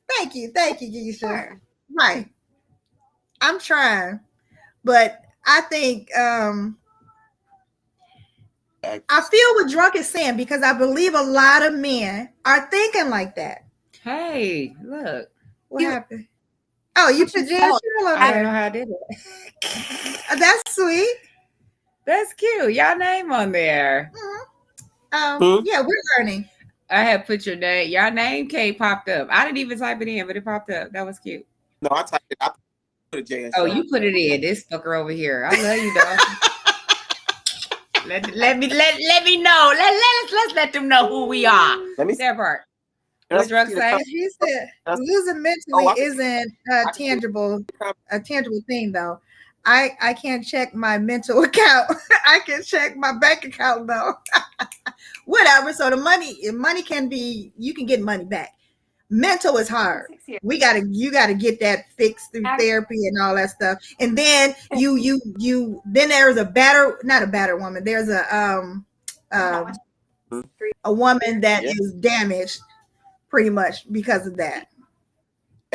Thank you, Keisha. Sure. Right. I'm trying, but I think I feel what Drunk is saying because I believe a lot of men are thinking like that. Hey, look. What happened? Oh, you put Jen Cheryl on there. I don't know how I did it. That's sweet. That's cute. Y'all name on there. Mm-hmm. Yeah, we're learning. I had put your name. Y'all name K popped up. I didn't even type it in, but it popped up. That was cute. No, I typed it. I put a J. Oh, you put it in. This fucker over here. I love you, Let me know. Let's let them know who we are. Let me see. That part. Can I What drug see the say? comment? He said losing Oh, mentally I can see. isn't I can see a tangible thing though. I can't check my mental account. I can check my bank account though. Whatever. So the money can be, you can get money back. Mental is hard. 6 years. You gotta get that fixed through therapy and all that stuff. And then then there's not a battered woman. There's a woman that is damaged pretty much because of that.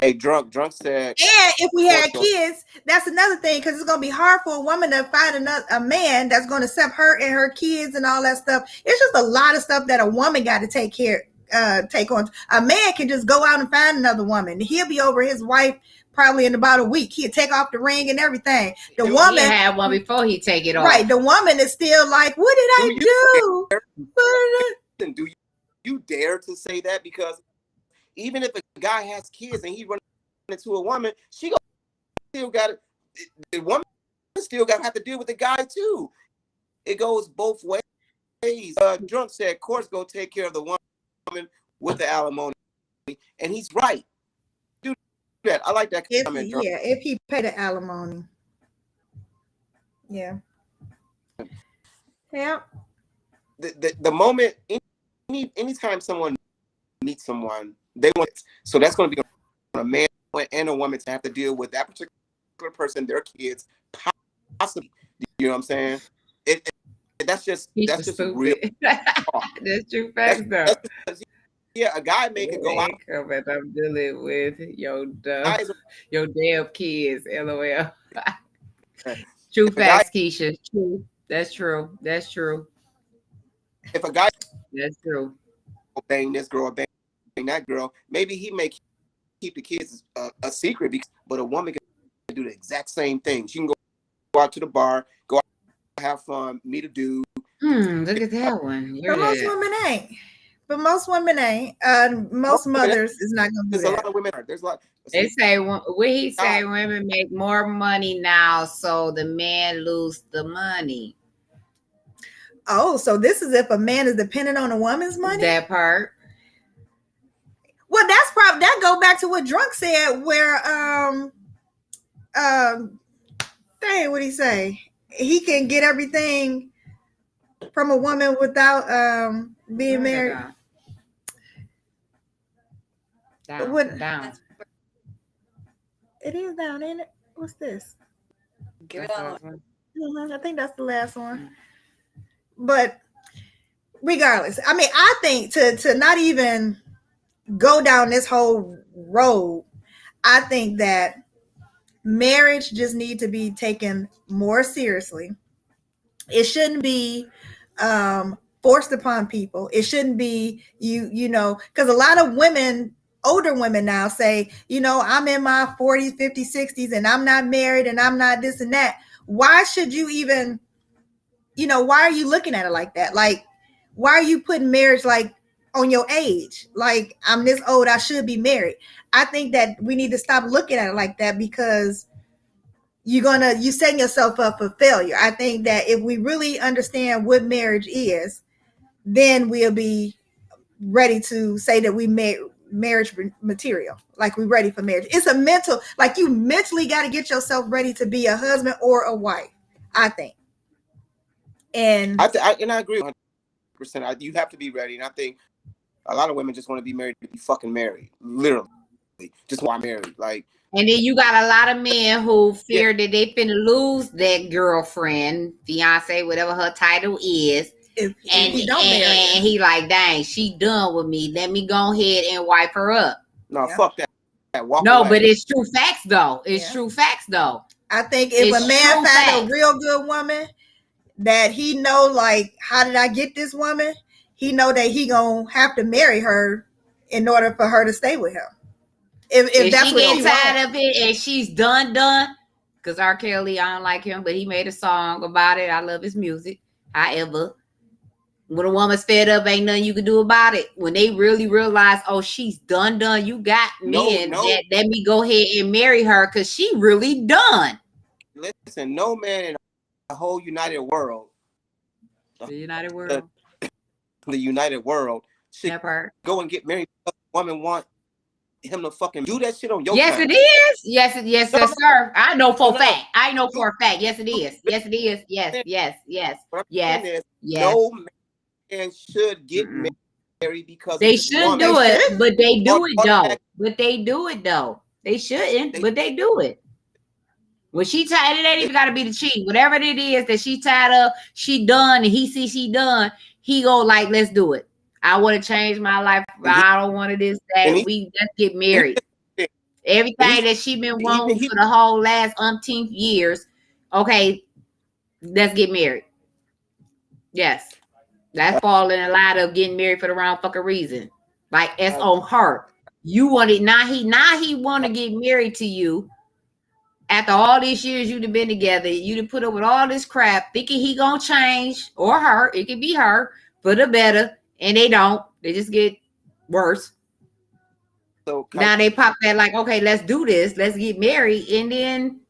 Hey, drunk said. And if we had kids, that's another thing, because it's gonna be hard for a woman to find a man that's gonna accept her and her kids and all that stuff. It's just a lot of stuff that a woman got to take on. A man can just go out and find another woman. He'll be over his wife probably in about a week. He'll take off the ring and everything. The woman had one before he take it off. Right. The woman is still like, what did I do? Do you dare to say that? Because even if a guy has kids and he runs into a woman, she still got it. The woman still got to have to deal with the guy too. It goes both ways. Drunk said, of course, go take care of the woman with the alimony, and he's right. Do that. I like that comment. If he paid the alimony. Yeah. Yeah. The moment anytime someone meets someone, they want it. So that's going to be a man and a woman to have to deal with that particular person, their kids, possibly. You know what I'm saying? That's just real. That's true facts, though. Yeah, a guy could go out. I'm dealing with your damn kids. LOL. True facts, Keisha. True. That's true. That's true. If a guy, that's true. Bang this girl, bang that girl. Maybe he may keep the kids a secret, but a woman can do the exact same thing. She can go out to the bar, go out, have fun, meet a dude. Look at that one. But most women ain't. Most mothers is not going to do that. There's a lot of women. There's a lot. They say women make more money now, so the man lose the money. Oh, so this is if a man is dependent on a woman's money? That part. Well, that's probably, that go back to what Drunk said, where dang, what'd he say? He can get everything from a woman without being married. Down. It is down, ain't it? What's this? Give it on. I think that's the last one. But regardless, I mean, I think to not even go down this whole road, I think that marriage just needs to be taken more seriously. It shouldn't be forced upon people. It shouldn't be you know, because a lot of women, older women now say, you know, I'm in my 40s, 50s, 60s, and I'm not married and I'm not this and that. Why should you even, you know, why are you looking at it like that? Like, why are you putting marriage like on your age? Like, I'm this old, I should be married. I think that we need to stop looking at it like that, because you setting yourself up for failure. I think that if we really understand what marriage is, then we'll be ready to say that we made marriage material, like we're ready for marriage. It's a mental, like you mentally got to get yourself ready to be a husband or a wife, I think. And I agree 100%. You have to be ready. And I think a lot of women just want to be married to be fucking married. Literally. Just want married. Like, and then you got a lot of men who fear that they finna lose that girlfriend, fiance, whatever her title is. If he don't marry her. And he like, dang, she done with me. Let me go ahead and wipe her up. No, fuck that. Walk no, away. But it's true facts though. It's true facts though. I think if a man find a real good woman that he know, like, how did I get this woman? He know that he gonna have to marry her in order for her to stay with him. If that's she what get she tired wants. of it and she's done, because R. Kelly, I don't like him, but he made a song about it. I love his music. However, when a woman's fed up, ain't nothing you can do about it. When they really realize, oh, she's done, you got men that let me go ahead and marry her because she really done. Listen, no man in the whole united world The United World. The United World should That part. go and get married because the woman want him to fucking do that shit on your Yes, time. it is. Yes, No, sir. I know for a no. fact. I know for a fact. Yes, it is. Yes, it is. Yes. What I'm saying is, Yes. no man should get married because They of his should woman. do it, but they do it though. Automatic- But they do it though. They shouldn't, but they do it. When she tired, it ain't even gotta be the cheat. Whatever it is that she tired of, she done, and he see she done, he go like, let's do it. I want to change my life. I don't want to this, that. Let's get married. Everything that she been wanting for the whole last umpteenth years. Okay, let's get married. Yes. That's falling in line of getting married for the wrong fucking reason. Like it's on her. You want it now. He want to get married to you. After all these years you've been together, you done put up with all this crap, thinking he gonna change, or her. It could be her for the better, and they don't. They just get worse. So now they pop that like, okay, let's do this. Let's get married, and then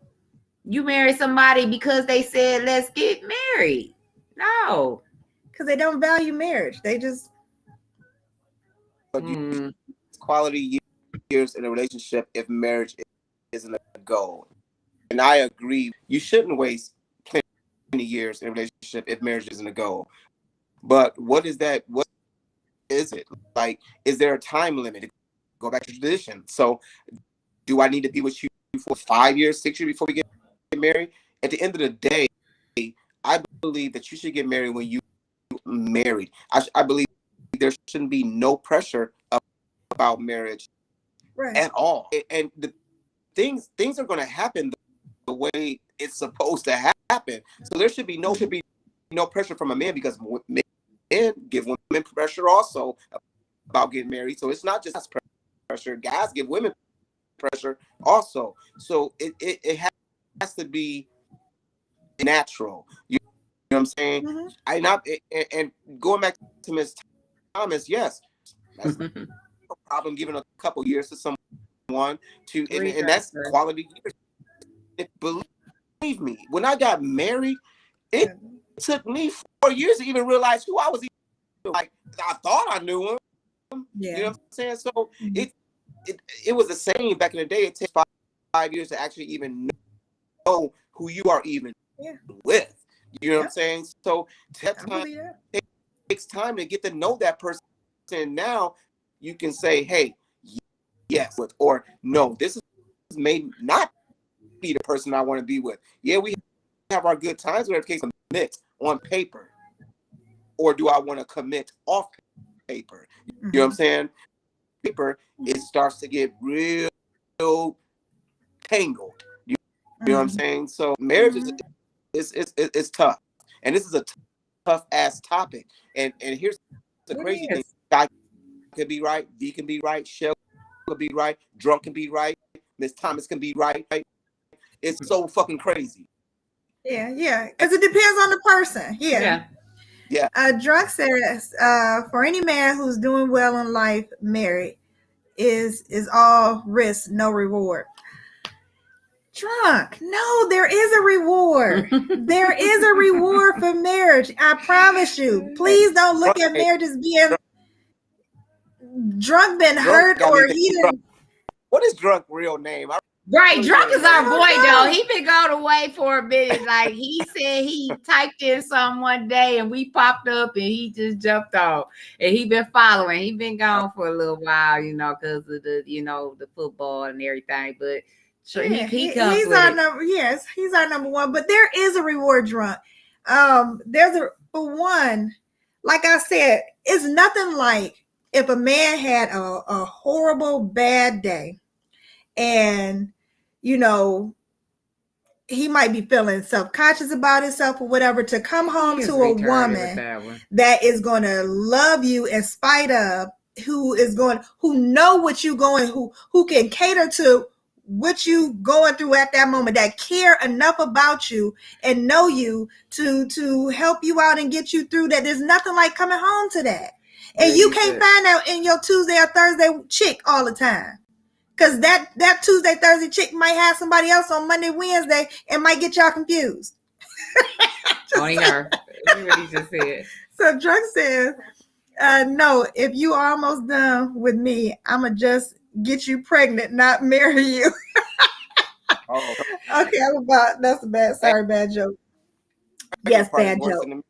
you marry somebody because they said let's get married. No. Because they don't value marriage. They just. But quality years in a relationship if marriage isn't a goal. And I agree, you shouldn't waste 20 years in a relationship if marriage isn't a goal. But what is that? What is it? Like, is there a time limit? Go back to tradition. So do I need to be with you for 5 years, 6 years before we get married? At the end of the day, I believe that you should get married when you married. I believe there shouldn't be no pressure about marriage at all. And the things are going to happen the way it's supposed to happen. So there should be no pressure from a man, because men give women pressure also about getting married. So it's not just pressure. Guys give women pressure also. So it has to be natural. You know what I'm saying? Mm-hmm. And going back to Ms. Thomas, yes, that's no problem giving a couple years to someone and that's quality years. Believe me, when I got married, it took me 4 years to even realize who I was. Like, I thought I knew him. Yeah. You know what I'm saying? So it was the same back in the day. It takes 5 years to actually even know who you are even with. You know what I'm saying? So that time takes time to get to know that person. And now you can say, hey, yes, or no, this may not be the person I want to be with. Yeah, we have our good times, whatever case, commit on paper. Or do I want to commit off paper? You know what I'm saying? Paper, it starts to get real tangled. You know what I'm saying? So marriage is tough. And this is a tough ass topic. And here's the crazy thing. Guy could be right, V can be right, Shell could be right, Drunk can be right, Miss Thomas can be right. It's so fucking crazy. Yeah. Because it depends on the person. Yeah. Drunk says, for any man who's doing well in life, married is all risk, no reward. Drunk, no, there is a reward. There is a reward for marriage. I promise you. Please don't look at marriage as being drunk, been hurt, or even. What is Drunk real name? Right, Drunk is our boy though. He been going away for a minute. Like he said, he typed in something one day and we popped up and he just jumped off. And he been following. He been gone for a little while, because of the, the football and everything. But he comes he's with our number. Yes, he's our number one. But there is a reward, Drunk. For one, like I said, it's nothing like if a man had a horrible bad day, and he might be feeling self-conscious about himself or whatever, to come home to a woman that is going to love you in spite of, who know what you going, who can cater to what you going through at that moment, that care enough about you and know you to help you out and get you through that. There's nothing like coming home to that. And you can't find out in your Tuesday or Thursday chick all the time. Because that Tuesday, Thursday chick might have somebody else on Monday, Wednesday, and might get y'all confused. Only her. What he just said. So Drunk says, no, if you almost done with me, I'ma just get you pregnant, not marry you. Oh, Okay, that's a bad joke. Yes, probably bad worse joke. than the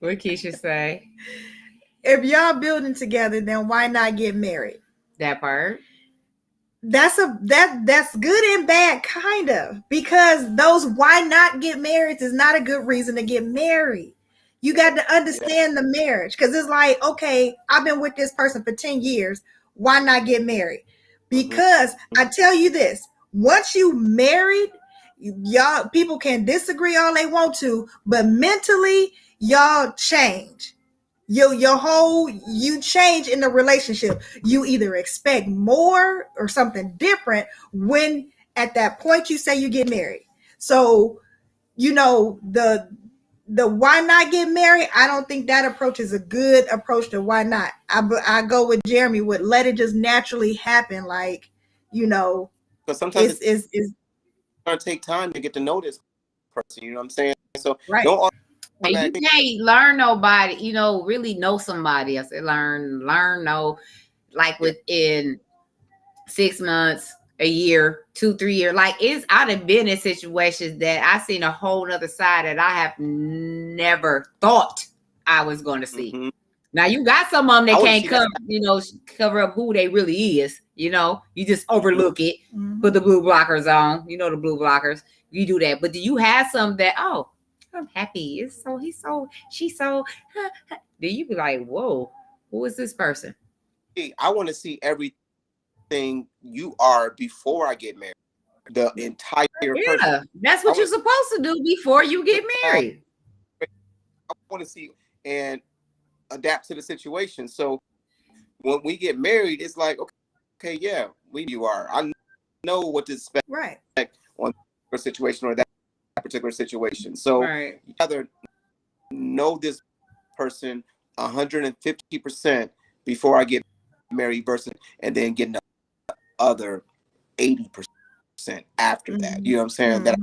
What Keisha say? If y'all building together, then why not get married? That part. That's good and bad, kind of, because those why not get married is not a good reason to get married. You got to understand the marriage, because it's like, okay, I've been with this person for 10 years. Why not get married? Because I tell you this, once you married, y'all people can disagree all they want to, but mentally y'all change. You change in the relationship. You either expect more or something different when at that point you say you get married. So the why not get married, I don't think that approach is a good approach to why not. I go with Jeremy with let it just naturally happen, like because sometimes it's going to take time to get to know this person. You know what I'm saying? So right. don't And you can't learn nobody, really know somebody. I said know, like within 6 months, a year, 2-3 years. Like I'd have been in situations that I seen a whole other side that I have never thought I was going to see. Mm-hmm. Now you got some of them that can't cover up who they really is. You just overlook it, put the blue blockers on. The blue blockers. You do that, but do you have some that I'm happy. She's so. Then you be like, whoa, who is this person? I want to see everything you are before I get married. The entire person. That's what you're supposed to do before you get married. I want to see and adapt to the situation. So when we get married, it's like, okay, yeah, you are. I know what to expect on a situation or that particular situation. So you either know this person 150% before I get married versus and then getting the other 80% after that. You know what I'm saying? That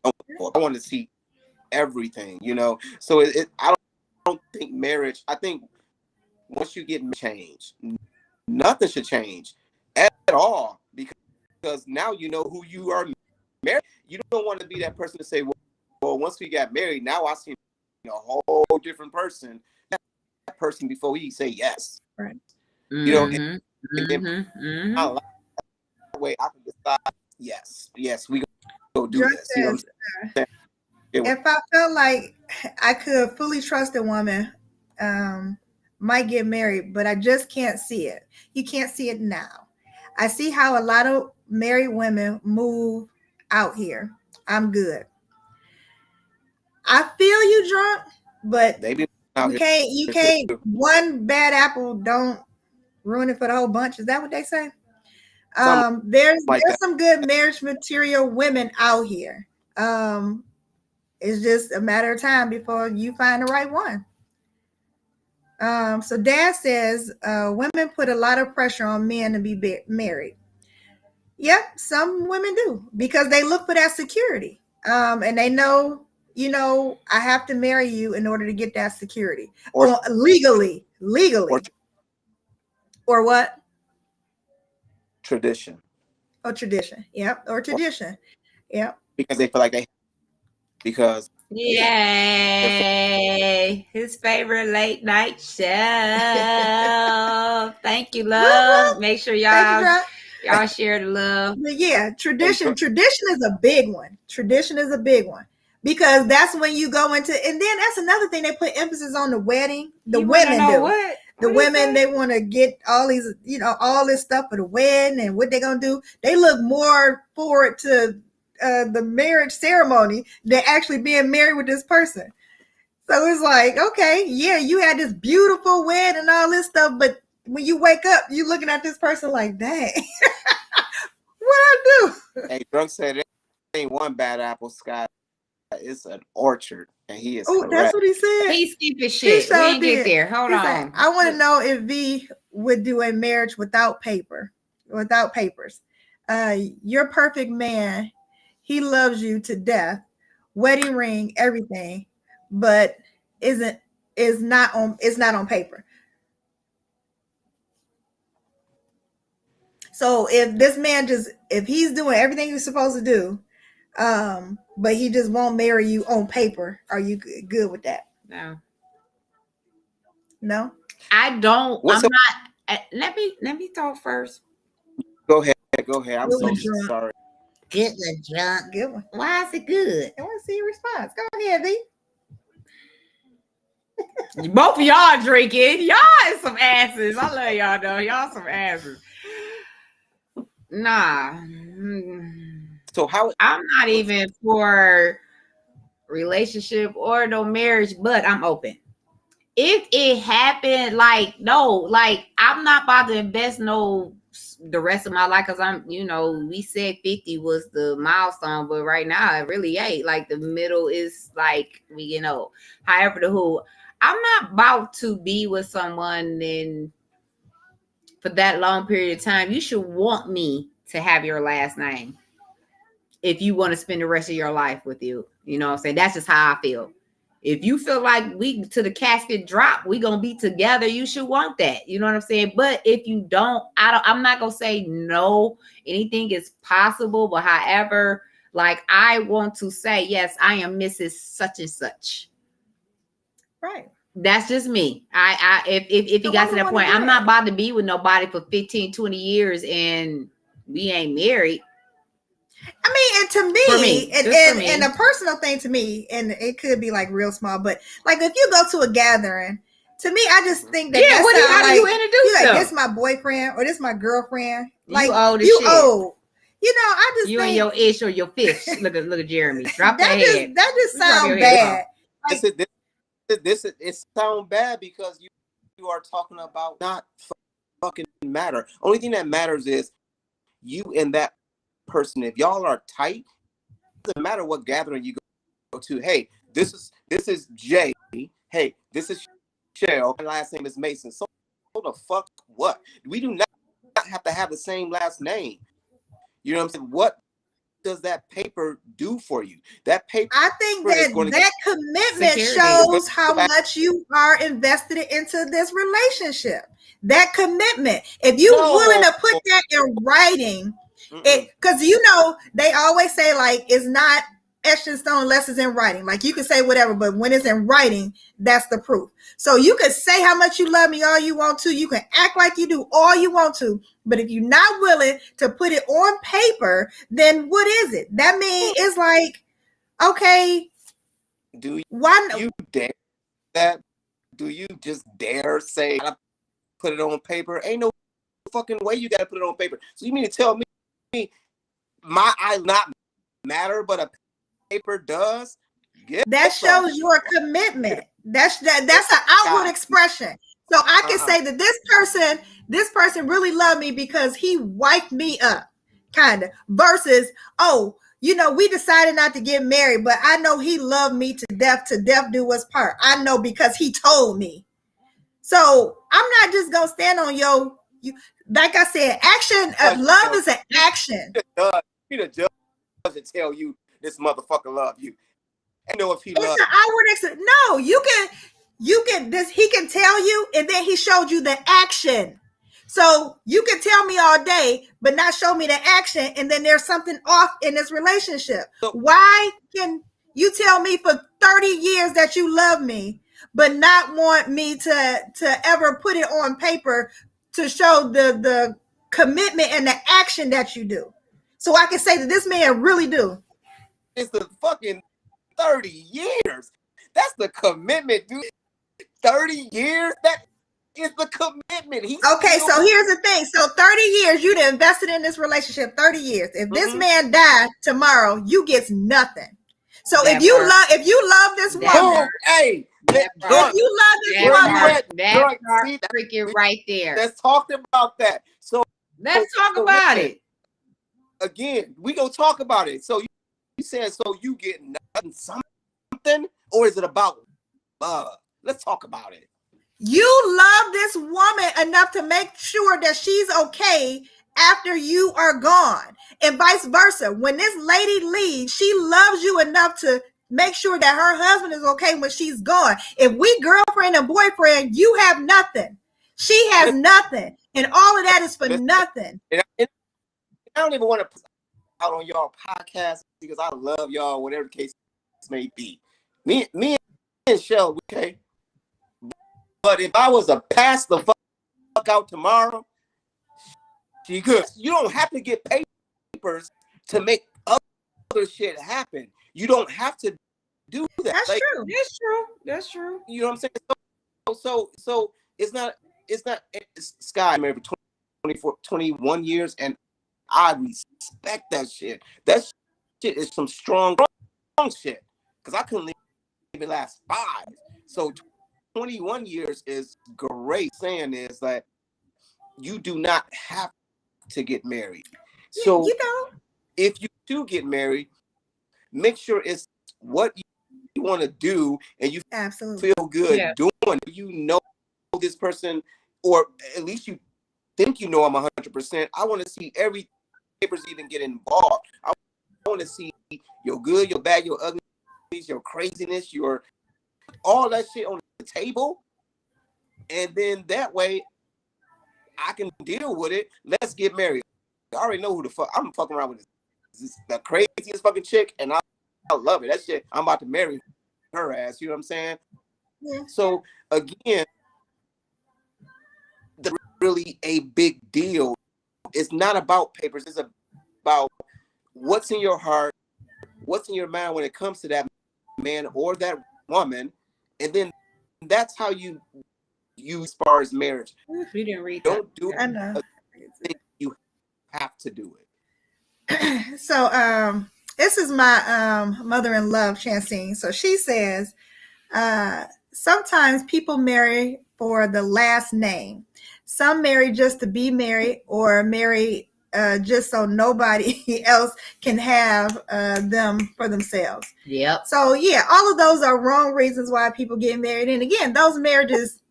I want to see everything, So I don't think marriage, I think once you get change, nothing should change at all because now you know who you are married. You don't want to be that person to say, well, once we got married, now I see a whole different person. That person before he say yes. Right. And then that way I can decide, yes, we go do this. You know what I'm saying? If I felt like I could fully trust a woman, might get married, but I just can't see it. You can't see it now. I see how a lot of married women move out here. I'm good. I feel you, Drunk, but you can't. One bad apple don't ruin it for the whole bunch. Is that what they say? There's some good marriage material women out here. It's just a matter of time before you find the right one. So Dad says women put a lot of pressure on men to be married. Yep, some women do because they look for that security. And they know, I have to marry you in order to get that security. Or legally. Or what? Tradition. Oh, tradition. Yep. Or tradition. Yep. Because they feel like because yay, his favorite late night show. Thank you, love. Make sure y'all share the love. But yeah, tradition is a big one. Tradition is a big one because that's when you go into, and then that's another thing, they put emphasis on the wedding. The women do. The women, they want to get all these, all this stuff for the wedding and what they're gonna do. They look more forward to the marriage ceremony than actually being married with this person. So it's like, okay, yeah, you had this beautiful wedding and all this stuff, but when you wake up, you looking at this person like, dang, what I do? Hey, Drunk said it ain't one bad apple, Scott. It's an orchard, and he is correct. That's what he said. He's stupid shit. We didn't get there. Hold on. I want to know if V would do a marriage without papers. Your perfect man, he loves you to death. wedding ring, everything, but is not on paper. So if this man if he's doing everything he's supposed to do, but he just won't marry you on paper, are you good with that? No. No? I don't. What's I'm not. Let me talk first. Go ahead. I'm Good so one, John. sorry. Good one, John. Good one. Why is it good? I want to see your response. Go ahead, V. Both of y'all drinking. Y'all is some asses. I love y'all though. Y'all some asses. Nah. So how I'm not even for relationship or no marriage, but I'm open. If it happened, like, no, like, I'm not about to invest the rest of my life, because I'm, we said 50 was the milestone, but right now it really ain't. Like, the middle is like, however the who. I'm not about to be with someone and for that long period of time. You should want me to have your last name if you want to spend the rest of your life with you. You know what I'm saying? That's just how I feel. If you feel like we to the casket drop, we gonna be together, you should want that. You know what I'm saying? But if you don't, I'm not gonna say no. Anything is possible, but however, like, I want to say, yes, I am Mrs. Such and such. Right. That's just me. If he got to that point, I'm not about to be with nobody for 15, 20 years and we ain't married. I mean, and to me, and a personal thing to me, and it could be like real small, but like if you go to a gathering, to me, I just think that how do you introduce them? Like, this my boyfriend or this my girlfriend. Like, you old. I just you think, and your ish or your fish. Look at Jeremy. Drop that head. That just sounds bad. Like, it sounds bad because you are talking about not fucking matter. Only thing that matters is you and that person. If y'all are tight, it doesn't matter what gathering you go to. Hey, this is Jay. Hey, this is Shell. My last name is Mason. So the fuck what? We do not have to have the same last name. You know what I'm saying? What does that paper do for you? That paper, I think that commitment shows how much you are invested into this relationship. That commitment. If you're willing to put that in writing, because they always say, like, it's not etched in stone unless it's in writing. Like, you can say whatever, but when it's in writing, that's the proof. So you can say how much you love me all you want to. You can act like you do all you want to. But if you're not willing to put it on paper, then what is it? That means it's like, okay, do you dare that? Do you just dare say, I put it on paper? Ain't no fucking way you got to put it on paper. So you mean to tell me my I not matter, but a paper does? That shows your commitment. That's an outward expression. So I can say that this person really loved me because he wiped me up, kind of, versus, we decided not to get married, but I know he loved me to death do us part. I know because he told me. So I'm not just gonna stand on you. Like I said, action, love is an action. He the judge to tell you this motherfucker love you. I know if he loves. It's an outward. No, you can this. He can tell you, and then he showed you the action. So you can tell me all day, but not show me the action, and then there's something off in this relationship. So, why can you tell me for 30 years that you love me, but not want me to ever put it on paper to show the commitment and the action that you do? So I can say that this man really do. It's the fucking 30 years. That's the commitment, dude. 30 years? That is the commitment. Okay, so here's the thing. So 30 years, you'd invested in this relationship, 30 years. If this man died tomorrow, you get nothing. So if you love this woman, hey, if you love this woman, that's freaking right there. Let's talk about that. So let's talk about it. Again, we gonna talk about it. So you said, so you get nothing, something, or is it about love? Let's talk about it. You love this woman enough to make sure that she's okay after you are gone, and vice versa. When this lady leaves, she loves you enough to make sure that her husband is okay when she's gone. If we girlfriend and boyfriend, you have nothing. She has nothing. And all of that is for nothing. And I don't even want to put out on y'all podcast because I love y'all, whatever the case may be. Me and Shell, okay? But if I was to pass the fuck out tomorrow, she could. You don't have to get papers to make other shit happen. You don't have to do that. That's like, true. That's true. That's true. You know what I'm saying? So it's not Sky married for 21 years, and I respect that shit. That shit is some strong shit. Because I couldn't even last 5. So 21 years is great. Saying is that you do not have to get married. So if you do get married, make sure it's what you want to do and you feel good doing. You know this person, or at least you think you know them 100%. I want to see every papers even get involved. I want to see your good, your bad, your ugly, your craziness, your all that shit on the table, and then that way I can deal with it. Let's get married. I already know who the fuck I'm fucking around with. This the craziest fucking chick, and I love it. That shit, I'm about to marry her ass. You know what I'm saying? Yeah. So again, really a big deal. It's not about papers. It's about what's in your heart, what's in your mind when it comes to that man or that woman, and then that's how you as far as marriage. We didn't read Don't that. do it. You have to do it. So this is my mother-in-law, Chancine. So she says, sometimes people marry for the last name. Some marry just to be married, or marry just so nobody else can have them for themselves. Yep. So yeah, all of those are wrong reasons why people get married. And again, those marriages,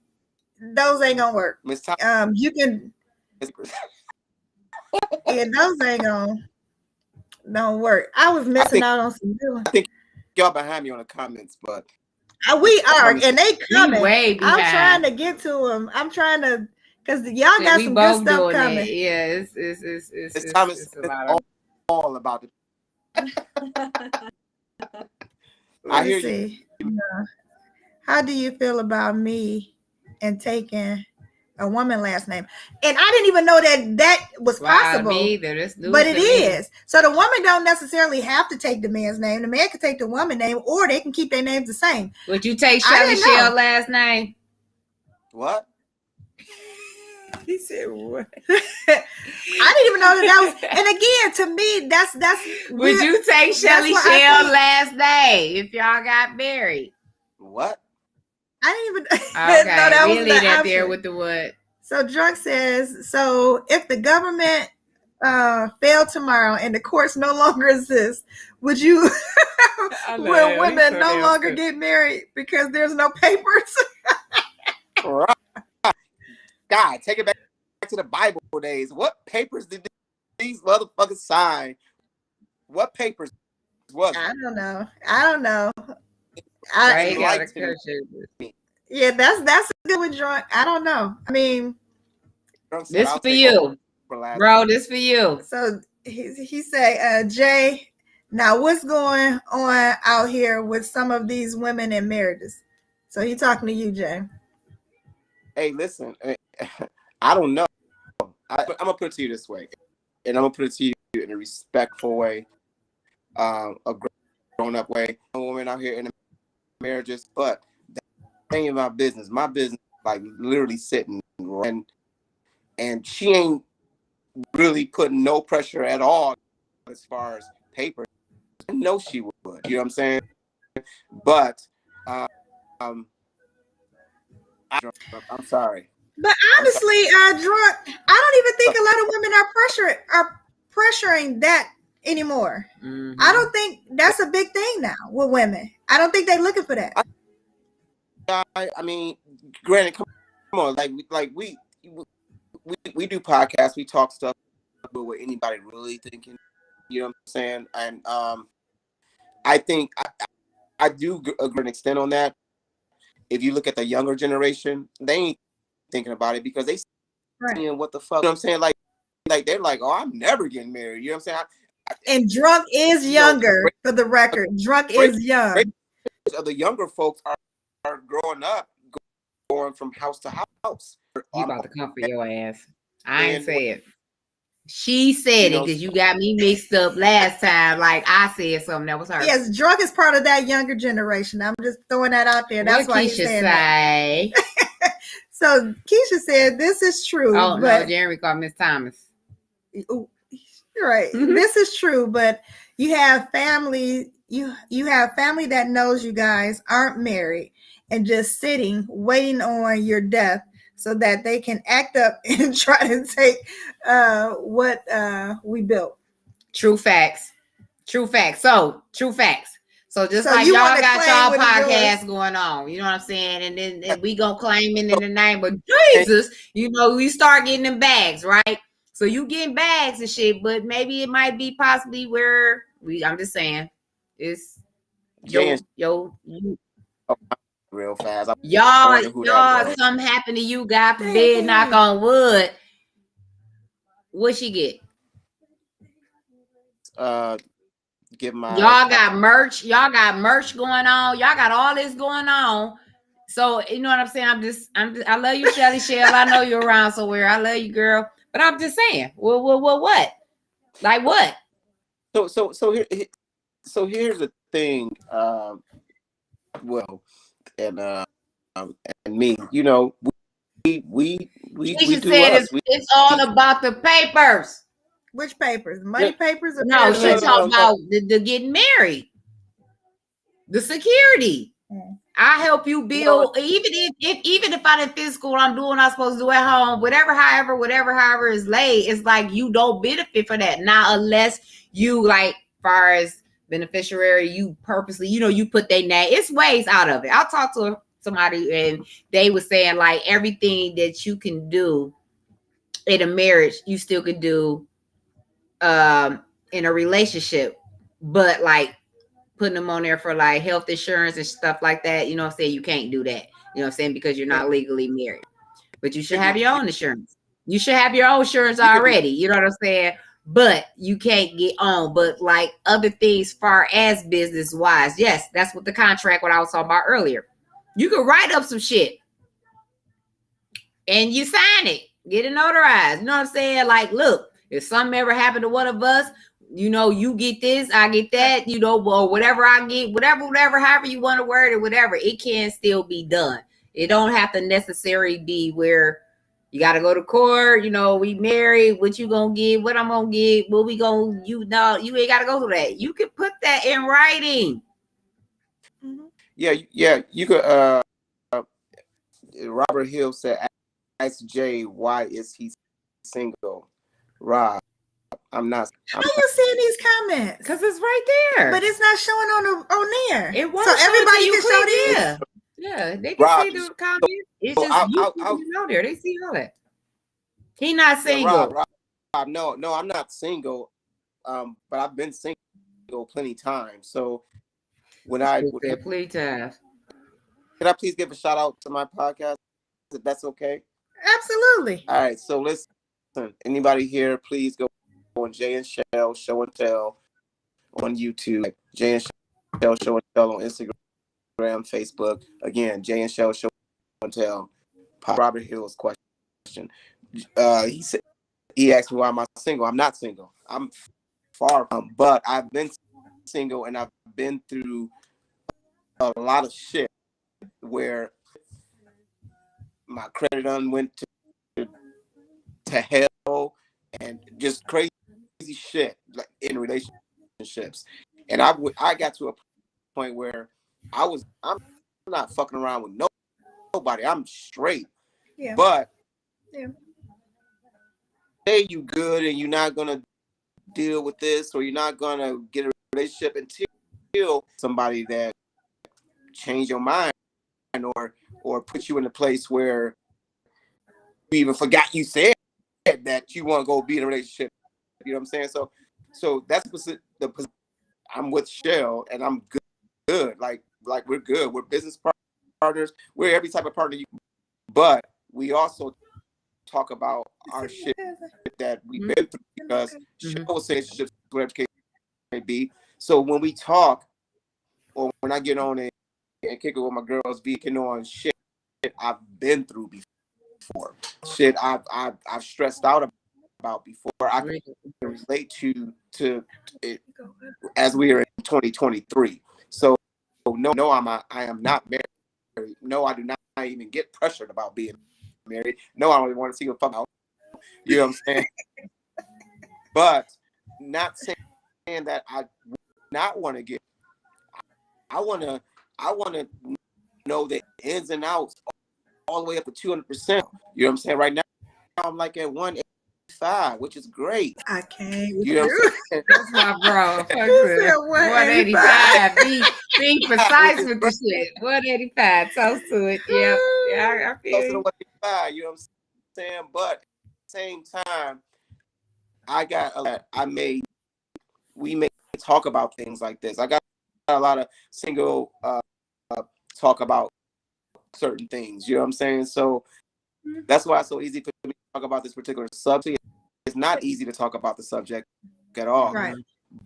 those ain't gonna work. You can, yeah, those ain't gonna don't work. I was missing out on some new. I think y'all behind me on the comments, but we are, and they coming. Way behind. I'm trying to get to them. I'm trying to, because y'all got some good stuff coming. It. Yeah, it's time. It's all about it. I hear you. How do you feel about me and taking a woman last name? And I didn't even know that was possible. Me either. It's new but it is. So the woman don't necessarily have to take the man's name. The man can take the woman's name, or they can keep their names the same. Would you take Shelly Shell last name? What? He said what? I didn't even know that was. And again, to me, that's. Would you take Shelly Shell last name if y'all got married? What? I didn't even know that was the option. There with the what? So Drunk says, so if the government failed tomorrow and the courts no longer exist, would you will women no longer get married because there's no papers? Right. God, take it back to the Bible days. What papers did these motherfuckers sign? What papers was it? I don't know. Yeah, that's a good one, Drunk. I don't know. I mean, this for you, bro. This for you. So he say, Jay, now what's going on out here with some of these women in marriages? So he talking to you, Jay. Hey, listen, I don't know. I'm gonna put it to you this way, and I'm gonna put it to you in a respectful way, a grown-up way. A woman out here in marriages, but that ain't my business. My business, like literally sitting, and she ain't really putting no pressure at all as far as papers. I know she would. You know what I'm saying? But I'm sorry. But honestly, Drunk, I don't even think a lot of women are pressuring that anymore. Mm-hmm. I don't think that's a big thing now with women. I don't think they're looking for that. I mean, granted, come on, like we do podcasts, we talk stuff about what anybody really thinking. You know what I'm saying? And I think I do agree an extent on that. If you look at the younger generation, they ain't thinking about it because they saying what the fuck. You know what I'm saying? Like they're like, oh, I'm never getting married. You know what I'm saying? And Drunk is younger, for the record. Drunk is young. Of the younger folks are growing up, going from house to house. You about to come for your ass. I ain't say it. She said it because you got me mixed up last time. Like I said something that was her. Yes, Drunk is part of that younger generation. I'm just throwing that out there. That's why he's saying that. So Keisha said, this is true. Oh, no, Jeremy called Miss Thomas. You're right. This is true, but you have family, you have family that knows you guys aren't married and just sitting, waiting on your death so that they can act up and try to take what we built. True facts. True facts. So just like y'all got y'all podcast going on, you know what I'm saying? And then we gonna claim it in the name of Jesus, you know, we start getting them bags, right? So you getting bags and shit, but maybe it might be possibly where I'm just saying, it's real fast. Y'all, something happened to you, God forbid, knock on wood. What she get? Y'all got merch going on. Y'all got all this going on. So you know what I'm saying? I love you, Shelly Shell. I know you're around somewhere. I love you, girl. But I'm just saying, what? Like what? So here's the thing. And me, you know, we do said us. It's all about the papers. Which papers? Money papers? Or no, she talking about the getting married. The security. I help you build, even if I didn't physical what I'm doing, I'm supposed to do at home, whatever is laid, it's like you don't benefit for that. Not unless you like far as beneficiary, you purposely, you know, you put their name. It's ways out of it. I'll talk to somebody and they were saying like everything that you can do in a marriage, you still could do in a relationship, but like putting them on there for like health insurance and stuff like that, you know what I'm saying? You can't do that, you know what I'm saying? Because you're not legally married, but you should have your own insurance. You should have your own insurance already, you know what I'm saying? But you can't get on. But like other things far as business wise, yes, that's what the contract, what I was talking about earlier. You can write up some shit and you sign it, get it notarized. You know what I'm saying? Like, look, if something ever happened to one of us, you know, you get this, I get that, you know, or whatever I get, whatever, however you want to word it, whatever, it can still be done. It don't have to necessarily be where you got to go to court, you know, we married, what you gonna get, what I'm gonna get, what we gonna, you know, you ain't got to go through that. You can put that in writing. Yeah, you could, Robert Hill said, ask Jay, why is he single? Rob, I'm not. How are you seeing these comments? Because it's right there. But it's not showing on there. It won't. So everybody can show this. Yeah, they can see the comments. It's just you know there. They see all that. He not single. Rob, no, I'm not single. But I've been single plenty times. So when plenty times. Can I please give a shout out to my podcast? If that's okay. Absolutely. All right. So listen, anybody here, please go on Jay and Shell Show and Tell on YouTube, like Jay and Shell Show and Tell on Instagram, Facebook. Again, Jay and Shell Show and Tell. Robert Hill's question. He asked me why am I single. I'm not single. I'm far from, but I've been single and I've been through a lot of shit where my credit went to hell and just crazy shit like in relationships. And I got to a point where I'm not fucking around with nobody. I'm straight. Yeah. But say you good and you're not gonna deal with this or you're not gonna get a relationship until somebody that change your mind or put you in a place where you even forgot you said that you want to go be in a relationship. You know what I'm saying? So that's the I'm with Shell and I'm good. Like like we're good. We're business partners. We're every type of partner you. But we also talk about our shit that we've been through because shows relationships, whatever the case may be. So when we talk, or when I get on and kick it with my girls, can on shit I've been through before, shit I've stressed out about before. I can relate to it as we are in 2023. So no, I am not married. No, I do not even get pressured about being married. No, I don't even want to see a fuck out. You know what I'm saying? But not saying that I not want to get. I want to know the ins and outs all the way up to 200%. You know what I'm saying? Right now, I'm like at 185, which is great. I can't. You know what I'm saying? That's my bro. Fuck You said 185. Be precise with the shit. 185. Toast to it. Yeah. Yeah, I feel Close to the you. 185, you know what I'm saying? But at the same time, we may talk about things like this. I got a lot of single talk about certain things, you know what I'm saying? So that's why it's so easy for me to talk about this particular subject. It's not easy to talk about the subject at all. Right.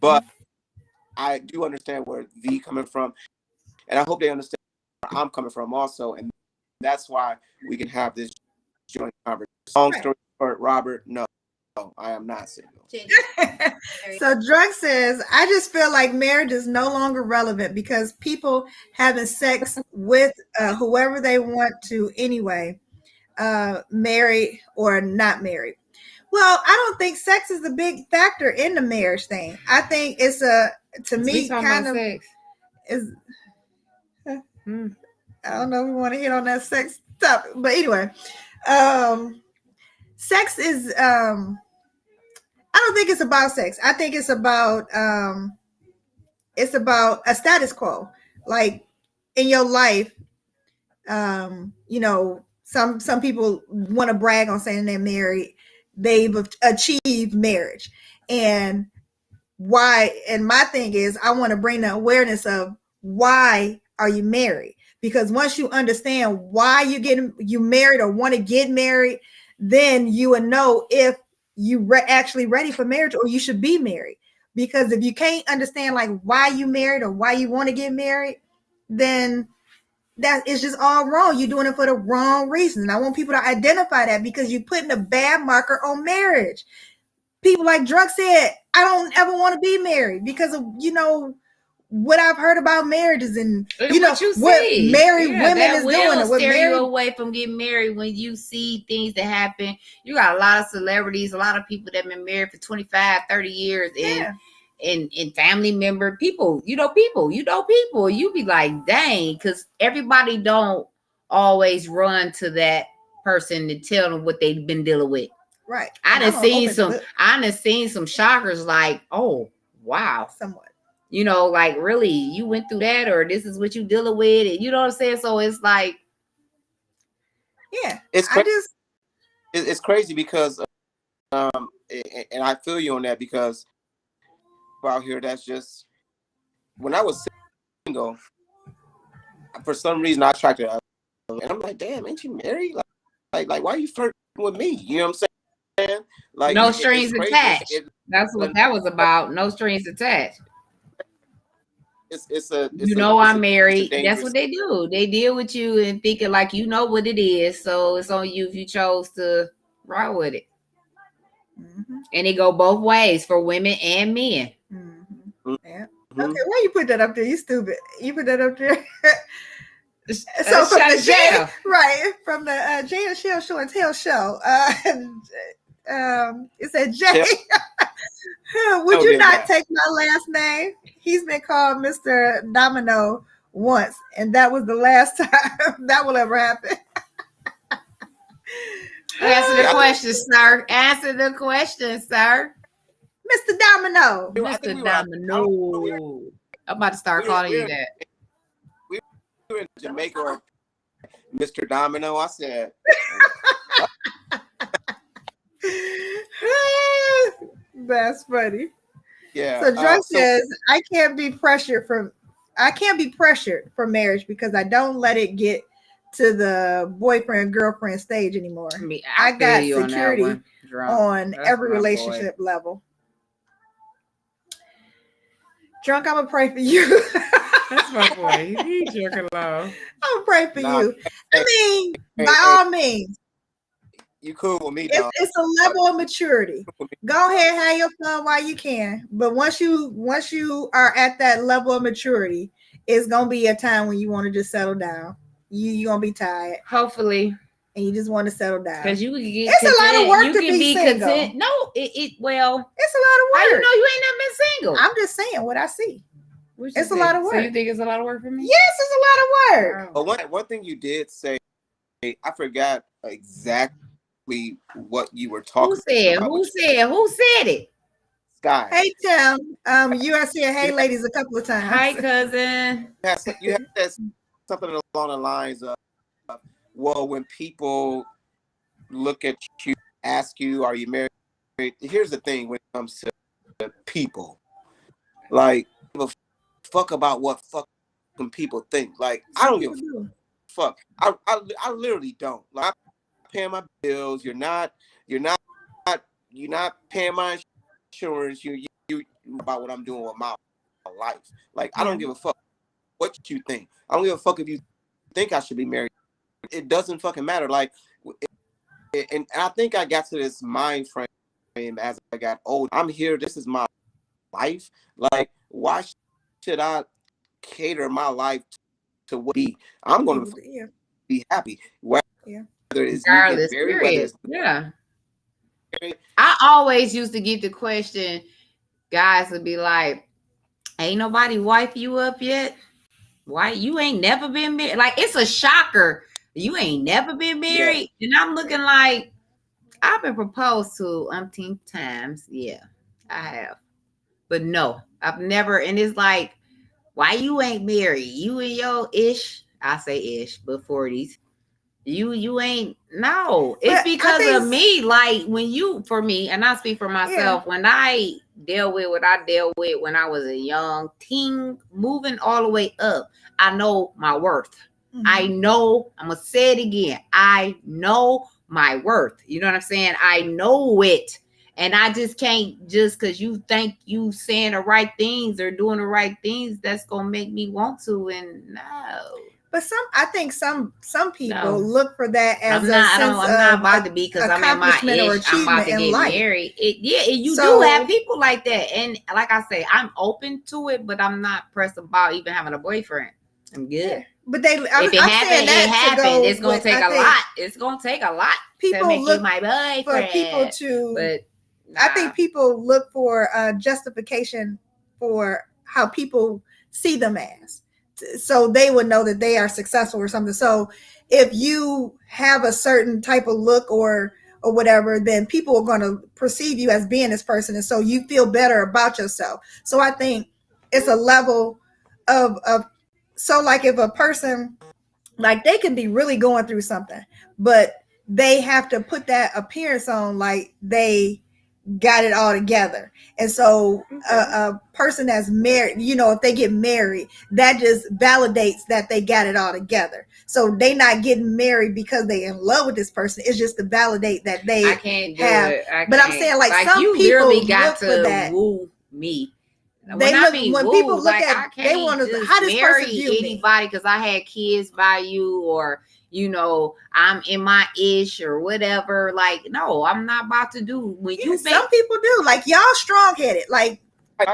But I do understand where V coming from, and I hope they understand where I'm coming from also, and that's why we can have this joint conversation. Long story short, Robert, no, I am not single. So Drug says, I just feel like marriage is no longer relevant because people having sex with whoever they want to anyway, married or not married. Well, I don't think sex is a big factor in the marriage thing. I think it's to me kind of sex. is. I don't know if we want to hit on that sex topic, but anyway, sex is. I don't think it's about sex. I think it's about a status quo. Like in your life, you know, some people want to brag on saying they're married. They've achieved marriage, and why? And my thing is, I want to bring the awareness of why are you married? Because once you understand why you married or want to get married, then you will know if you actually ready for marriage or you should be married. Because if you can't understand like why you married or why you want to get married, then that is just all wrong. You're doing it for the wrong reason. And I want people to identify that because you're putting a bad marker on marriage. People like Drug said, I don't ever want to be married because of, you know, what I've heard about marriages and you know what married women is doing. It will steer you away from getting married when you see things that happen. You got a lot of celebrities, a lot of people that have been married for 25, 30 years and family member people, you people, you be like, dang, because everybody don't always run to that person to tell them what they've been dealing with. Right. I done seen some shockers like, oh, wow. Somewhat. You know, like really, you went through that, or this is what you dealing with, and you know what I'm saying? So it's like, yeah, it's crazy because, and I feel you on that because out here, that's just when I was single. For some reason, I attracted her, and I'm like, damn, ain't you married? Like, why are you flirting with me? You know what I'm saying? Like, no strings attached. That's what that was about. No strings attached. I'm married. That's what they do. They deal with you and thinking like you know what it is. So it's on you if you chose to ride with it. Mm-hmm. And it go both ways for women and men. Mm-hmm. Yeah. Okay, why you put that up there? You stupid. You put that up there. So from the Jay, right, from the Jay and Shell Show and Tell Show, it said, Jay, would you not take my last name? He's been called Mr. Domino once, and that was the last time that will ever happen. Answer the question, sir. Answer the question, sir. Mr. Domino. Mr. Domino. I'm about to start calling you that. We were in Jamaica, or Mr. Domino. I said, that's funny. Yeah. So Drug says, I can't be pressured from I can't be pressured for marriage because I don't let it get to the boyfriend girlfriend stage anymore. I mean, I feel got you security on, that one, Drunk. on That's every my boy. relationship level. Drunk, I'm gonna pray for you. That's my boy. He's jerking low. I'm gonna pray for Nah, you. I mean, hey, by hey. all means, You cool with me, dog. it's a level of maturity. Go ahead, have your fun while you can. But once you are at that level of maturity, it's gonna be a time when you want to just settle down. You're gonna be tired. Hopefully. And you just want to settle down. Because you can get it's content. A lot of work you to can be single. Content. No, well, it's a lot of work. How you know you ain't never been single? I'm just saying what I see. It's a think? lot of work. So you think it's a lot of work for me? Yes, it's a lot of work. Wow. But one thing you did say, I forgot exactly what you were talking about. Who said it? Sky. Hey Tim, you have said hey ladies a couple of times. Hi cousin. You have said something along the lines of, well, when people look at you, ask you, are you married? Here's the thing when it comes to people, like, give a fuck about what fucking people think. Like, I don't give a fuck. I literally don't. Like, I'm paying my bills. You're not paying my insurance. You about what I'm doing with my life. Like, I don't give a fuck what you think. I don't give a fuck if you think I should be married. It doesn't fucking matter. Like, and I think I got to this mind frame as I got older. I'm here. This is my life. Like, why should I cater my life to what be? I'm going to be happy. Whether it's me getting married, whether it's I always used to get the question, guys would be like, ain't nobody wife you up yet? Why you ain't never been married? Like, it's a shocker. You ain't never been married. Yeah. And I'm looking like, I've been proposed to umpteen times. Yeah, I have. But no, I've never. And it's like, why you ain't married? You and your ish. I say ish, but 40s. You ain't. No, it's because of me. Like, for me, and I speak for myself, when I deal with what I dealt with when I was a young teen, moving all the way up, I know my worth. Mm-hmm. I know, I'm going to say it again. I know my worth. You know what I'm saying? I know it. And I just can't, just because you think you saying the right things or doing the right things, that's going to make me want to. And no. But I think some people look for that as I'm not about to be because I'm at my age. I'm about to get married. You do have people like that, and like I say, I'm open to it, but I'm not pressed about even having a boyfriend. I'm good. Yeah. But if it happens, it happened. It's gonna take a lot. It's gonna take a lot people to make look you my boyfriend. For people to, but I think people look for justification for how people see them as. So they would know that they are successful or something. So if you have a certain type of look or whatever, then people are going to perceive you as being this person. And so you feel better about yourself. So I think it's a level of so like if a person, like they can be really going through something, but they have to put that appearance on like they got it all together. And so a person that's married, if they get married, that just validates that they got it all together. So they not getting married because they in love with this person. It's just to validate that they I can't do it. But I'm saying like some you people literally got look to for that. Woo me. When people look at, I can't they want to how this marry person view anybody because I had kids by you or I'm in my ish or whatever. Like, no, I'm not about to do some people do. Like y'all strong headed. Like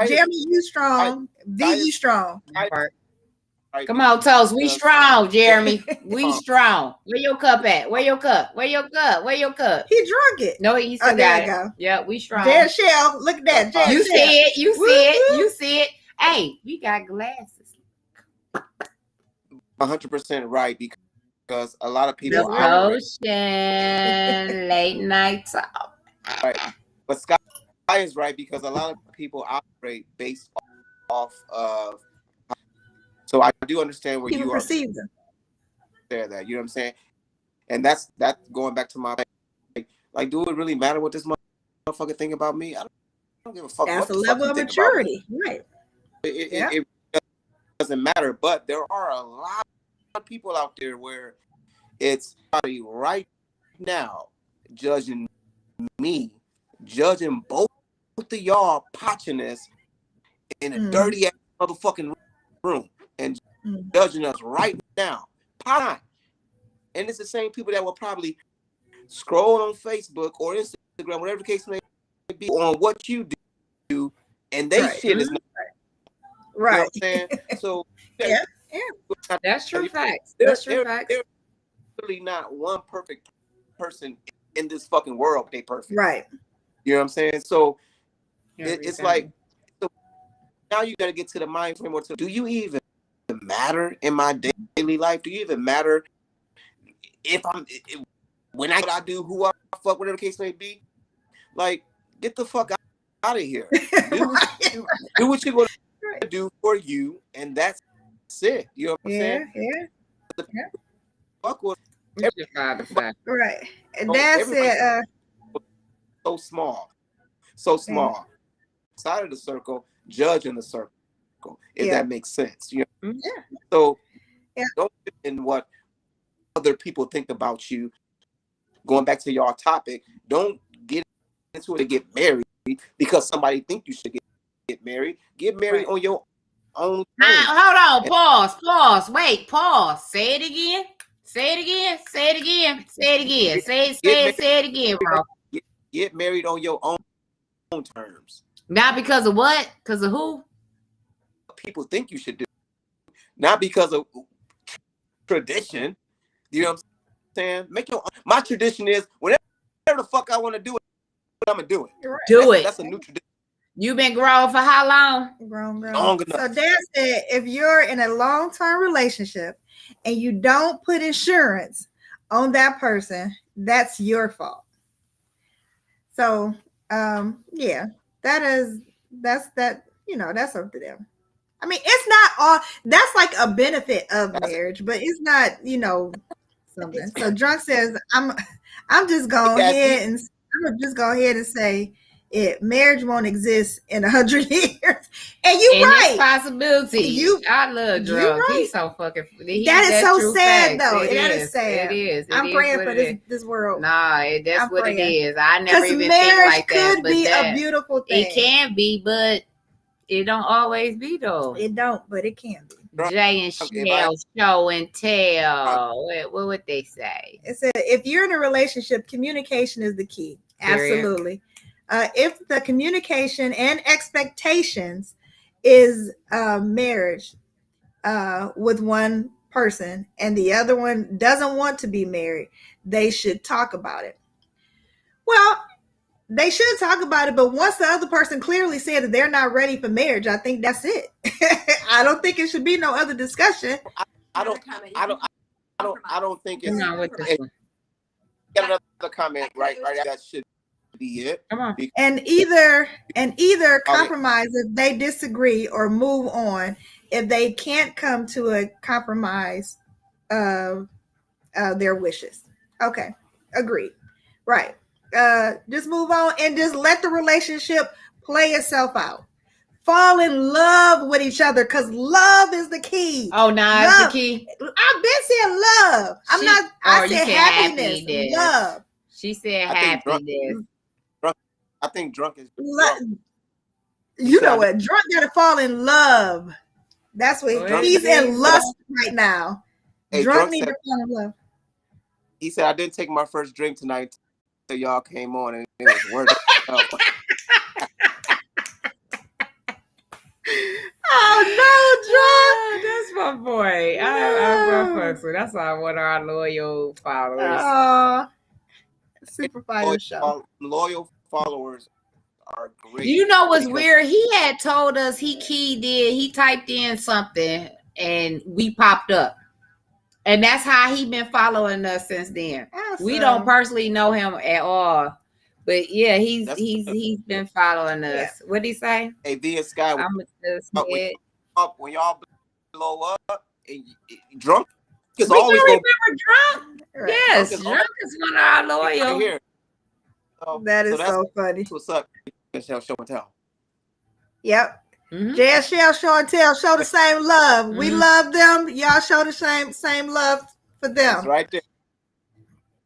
Jeremy, you strong. V, you strong. Come on, Toast. We strong, Jeremy. We strong. Where your cup at? Where your cup? Where your cup? Where your cup? He drunk it. No, he still got it. Go. Yeah, we strong. Jan Shell, look at that. You see it. You see it. You see it. Hey, we got glasses. 100% right because a lot of people late night talk. Right. But Sky is right because a lot of people operate based off of. So I do understand where people you perceive them. There, that you know what I'm saying, and that's going back to my like, do it really matter what this motherfucker think about me? I don't give a fuck. That's what a level of maturity, right? It doesn't matter. But there are a lot of people out there where it's right now judging me, judging both of y'all potchiness in a dirty ass motherfucking room and judging us right now. And it's the same people that will probably scroll on Facebook or Instagram, whatever the case may be, on what you do, and they shit is not right. You know what I'm saying? So yeah. That's true facts. That's true facts. There's really not one perfect person in this fucking world. They perfect, right? You know what I'm saying? So it's like, so now you got to get to the mind frame. Do you even matter in my daily life? Do you even matter when I do, who I fuck, whatever the case may be? Like, get the fuck out of here. Do what you're going to do for you, and that's it. You know what I'm saying? Yeah. Fuck with right. And that's it. So small. Side of the circle, judge in the circle, if that makes sense. You know? Yeah. So don't get in what other people think about you. Going back to your topic, don't get into it to get married because somebody think you should get married. Get married on your own terms. Hold on. Pause. Wait. Pause. Say it again. Say it again, bro. Get married on your own terms. Not because of what? Because of who? People think you should do. Not because of tradition. You know what I'm saying? My tradition is whatever the fuck I want to do it, I'm gonna do it. That's a new tradition. You've been grown for how long? Grown. Long enough. So Dan said, if you're in a long-term relationship and you don't put insurance on that person, that's your fault. So that's up to them. I mean, it's not all that's like a benefit of marriage, but it's not, something. So Drunk says, I'm just going ahead and say it. Marriage won't exist in 100 years. And you're right. Possibility. I love Drunk. Right. He's so fucking. That is so sad, though. That is sad. It is. I'm praying for this world. Nah, that's what it is. I never even think like that. Marriage could be a beautiful thing. It can be, but it don't always be though. It don't, but it can be. Jay and Shell, show and tell. What would they say? It said, if you're in a relationship, communication is the key. Absolutely. If the communication and expectations is marriage with one person and the other one doesn't want to be married, they should talk about it. Well, they should talk about it, but once the other person clearly said that they're not ready for marriage, I think that's it. I don't think it should be no other discussion. I don't think it's not with this one. Get another comment right. That should be it. Come on. And either compromise if they disagree or move on if they can't come to a compromise of their wishes. Okay, agreed. Right. Just move on and just let the relationship play itself out. Fall in love with each other because love is the key. Oh, it's the key. I've been saying love. I said happiness. Love. She said happiness. I think drunk is drunk. You know what? Drunk gotta fall in love. That's what he's in lust right now. Hey, drunk need to fall in love. He said, I didn't take my first drink tonight till y'all came on and it was worth it. Oh no, drunk. That's my boy. That's one of our loyal followers. Super fire show. Loyal followers are great. You know what's weird? He had told us he typed in something and we popped up. And that's how he been following us since then. Awesome. We don't personally know him at all. But yeah, he's been following us. Yeah. What'd he say? Hey, Vee&Sky, when y'all blow up, drunk is always remember drunk? Right. Yes, drunk is one of our loyal. Right that is so funny. What's up? Show and tell. Yep. Jay and Shell, show and tell, show the same love. We love them. Y'all show the same love for them. It's right there.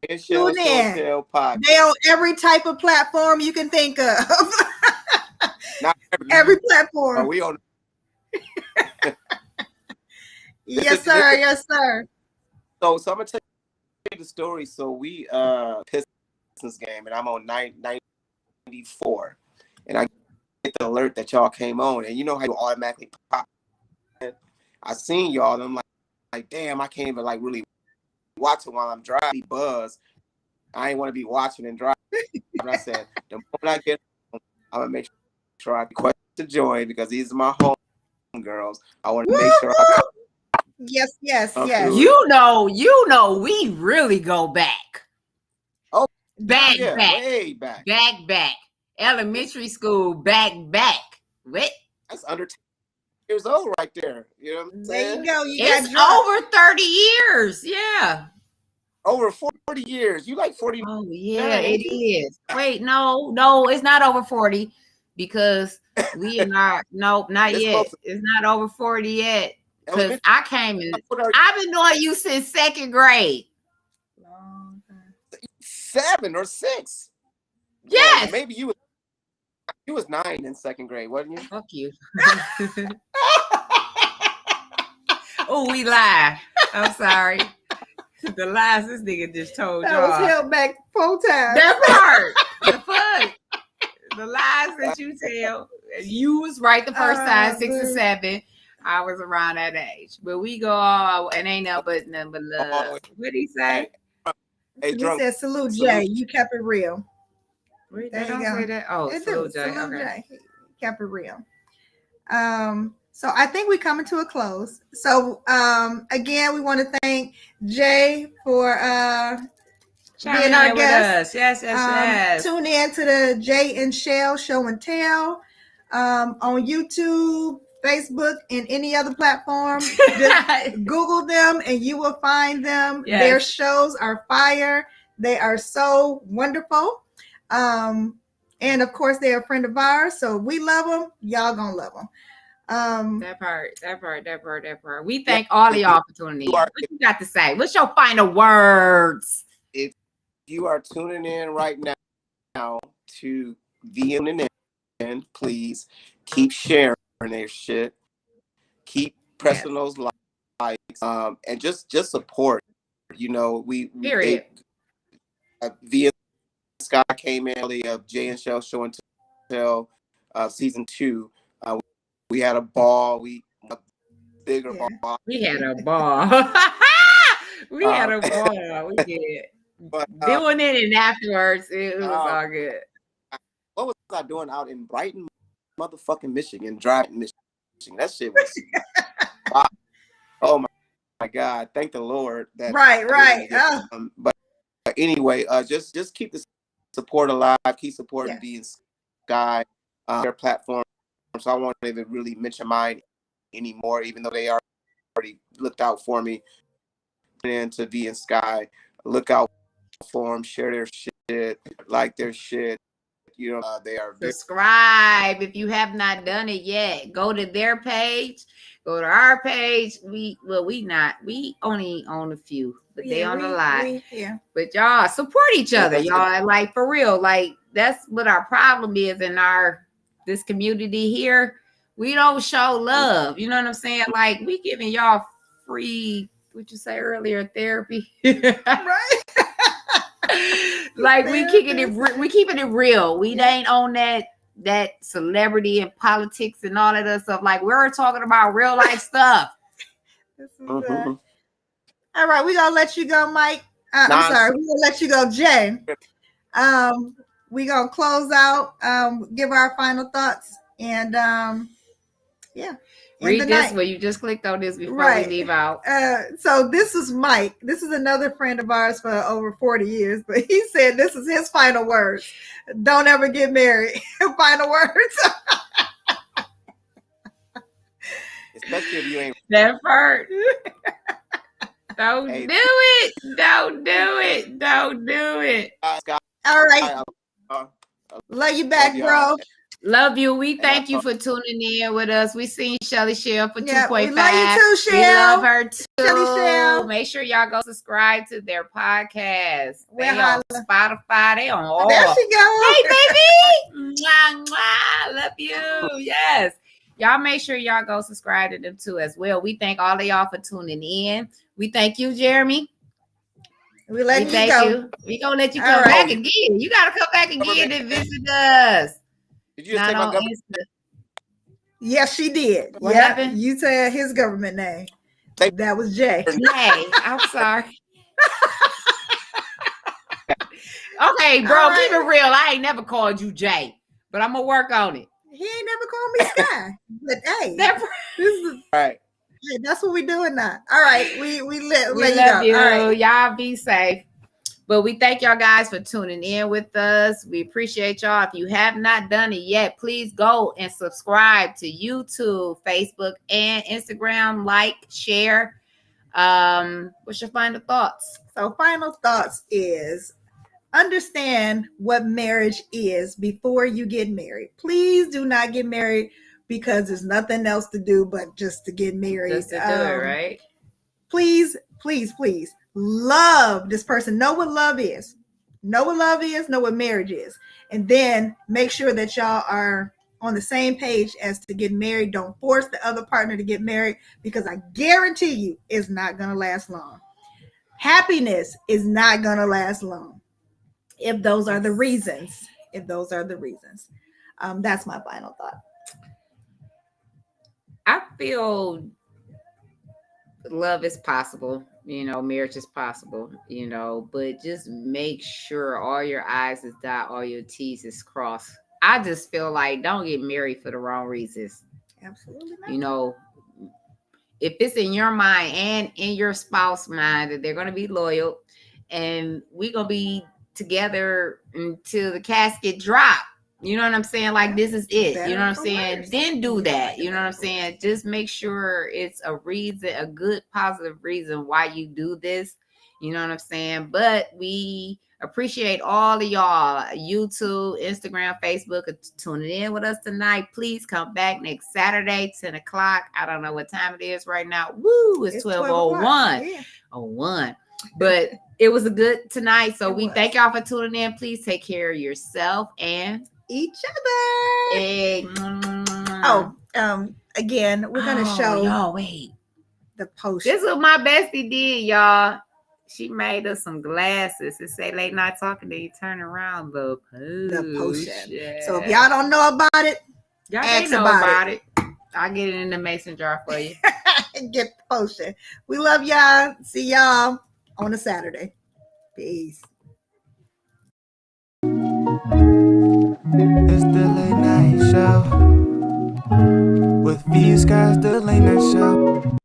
Tune Tune in. They on every type of platform you can think of. Not every platform. We on. Yes, sir. Yes, sir. So I'm gonna tell you the story. So we Pistons game, and I'm on 94, and I get the alert that y'all came on, and you know how you automatically pop. I seen y'all, and I'm like, damn, I can't even like really watch it while I'm driving. Buzz, I ain't want to be watching and driving. And I said, the moment I get home, I'm gonna make sure I request to join because these are my home girls. I want to make sure I come. Yes. You know, we really go back. Oh, back. Way back. Back. Elementary school, back. What? That's under 10 years old right there. You know what I'm saying? There you go. It's over 30 years. Yeah. Over 40 years. You like 40? Oh, yeah, it is. Wait, no, it's not over 40 because we are not. Nope, not It's yet. It's not over 40 yet. Because I came in. I've been knowing you since second grade. 7 or 6. Yes. Well, maybe you was 9 in second grade, wasn't you? Fuck you. Oh, we lie. I'm sorry. The lies this nigga just told y'all. That was held back 4 times. That part. The fuck. The lies that you tell. You was right the first time, 6 or 7. I was around that age. But we go all, and ain't nothing but love. What'd he say? Hey, he said, salute Jay. You kept it real. They don't say that. Oh, salute Jay. Okay. Jay. Kept it real. So I think we coming to a close. So again, we want to thank Jay for being our guest. Yes. Tune in to the Jay and Shell Show and Tell on YouTube, Facebook, and any other platform. Just Google them and you will find them. Yes. Their shows are fire. They are so wonderful. And of course, they're a friend of ours. So we love them. Y'all gonna love them. That part. We thank all of y'all for tuning in. What you got to say? What's your final words? If you are tuning in right now to Vee&Sky, please keep sharing their shit. Keep pressing those likes. And just support. You know, period. Vee&Sky came in early of Jay and Shell Show and Tell season 2. We had a ball. We had a ball. We had a ball. We did. But, doing it, and afterwards, it was all good. What was I doing out in Brighton, motherfucking Michigan, driving Michigan? That shit was. Wow. Oh my God! Thank the Lord. That right. But anyway, just keep the support alive. Keep supporting Vee&Sky, their platform. So I won't even really mention mine anymore, even though they already looked out for me. Into Vee&Sky, look out for them, share their shit, like their shit. You know, they are subscribe if you have not done it yet. Go to their page, go to our page. We only own a few, but they on a lot. But y'all support each other, y'all. Like for real, like that's what our problem is in this community here. We don't show love. You know what I'm saying? Like we giving y'all free, what you say earlier, therapy. Right. Like we keeping it real. We ain't on that celebrity and politics and all of that stuff. Like we're talking about real life stuff. All right, we're gonna let you go, Mike. I'm sorry, we're gonna let you go, Jay. We're gonna close out, give our final thoughts, and read this where you just clicked on this before we leave out. So this is Mike. This is another friend of ours for over 40 years, but he said this is his final words. Don't ever get married. Final words. Especially if you ain't that part. Don't do it. Don't do it. Don't do it. All right. Love you back, bro. Love you. We thank you for tuning in with us. We seen Shelly Shell for 2.5. We love you too, We love Shell. her too. Shelly Shell. Make sure y'all go subscribe to their podcast. We're They on Spotify. They on all. There she goes. Hey, baby. Mwah, mwah. Love you. Yes. Y'all make sure y'all go subscribe to them too as well. We thank all of y'all for tuning in. We thank you, Jeremy. We let you go. We gonna let you come back again. You gotta come back again and visit us. Did you just take my government? Yes, she did. What happened? You said his government name. That was Jay. Jay, I'm sorry. Okay, bro, keep it real. I ain't never called you Jay, but I'm gonna work on it. He ain't never called me Sky. But hey, All right. Yeah, that's what we doing now. All right, we let love you. All right. Y'all be safe. But we thank y'all guys for tuning in with us. We appreciate y'all. If you have not done it yet, please go and subscribe to YouTube, Facebook, and Instagram. Like, share. What's your final thoughts? So final thoughts is understand what marriage is before you get married. Please do not get married because there's nothing else to do but just to get married. Just to do it, right? Please, please, please love this person. Know what love is. Know what love is. Know what marriage is. And then make sure that y'all are on the same page as to get married. Don't force the other partner to get married because I guarantee you it's not going to last long. Happiness is not going to last long if those are the reasons. If those are the reasons. That's my final thought. I feel love is possible, marriage is possible, but just make sure all your I's is dot, all your T's is crossed. I just feel like don't get married for the wrong reasons. Absolutely not. If it's in your mind and in your spouse's mind that they're going to be loyal and we're going to be together until the casket drop. You know what I'm saying? Like, this is it. You know what I'm saying? Then do that. You know what I'm saying? Just make sure it's a reason, a good, positive reason why you do this. You know what I'm saying? But we appreciate all of y'all. YouTube, Instagram, Facebook, tuning in with us tonight. Please come back next Saturday, 10 o'clock. I don't know what time it is right now. Woo, it's 12:01. Yeah. 01. But it was a good tonight. So we thank y'all for tuning in. Please take care of yourself and each other. Again, we're gonna show y'all. Wait, the post. This is what my bestie did, y'all. She made us some glasses. It say late night talking. Then you turn around the potion. So if y'all don't know about it, y'all ask know about it. I'll get it in the mason jar for you. Get the potion. We love y'all. See y'all on a Saturday. Peace. It's the late night show with Vee&Sky, the late night show.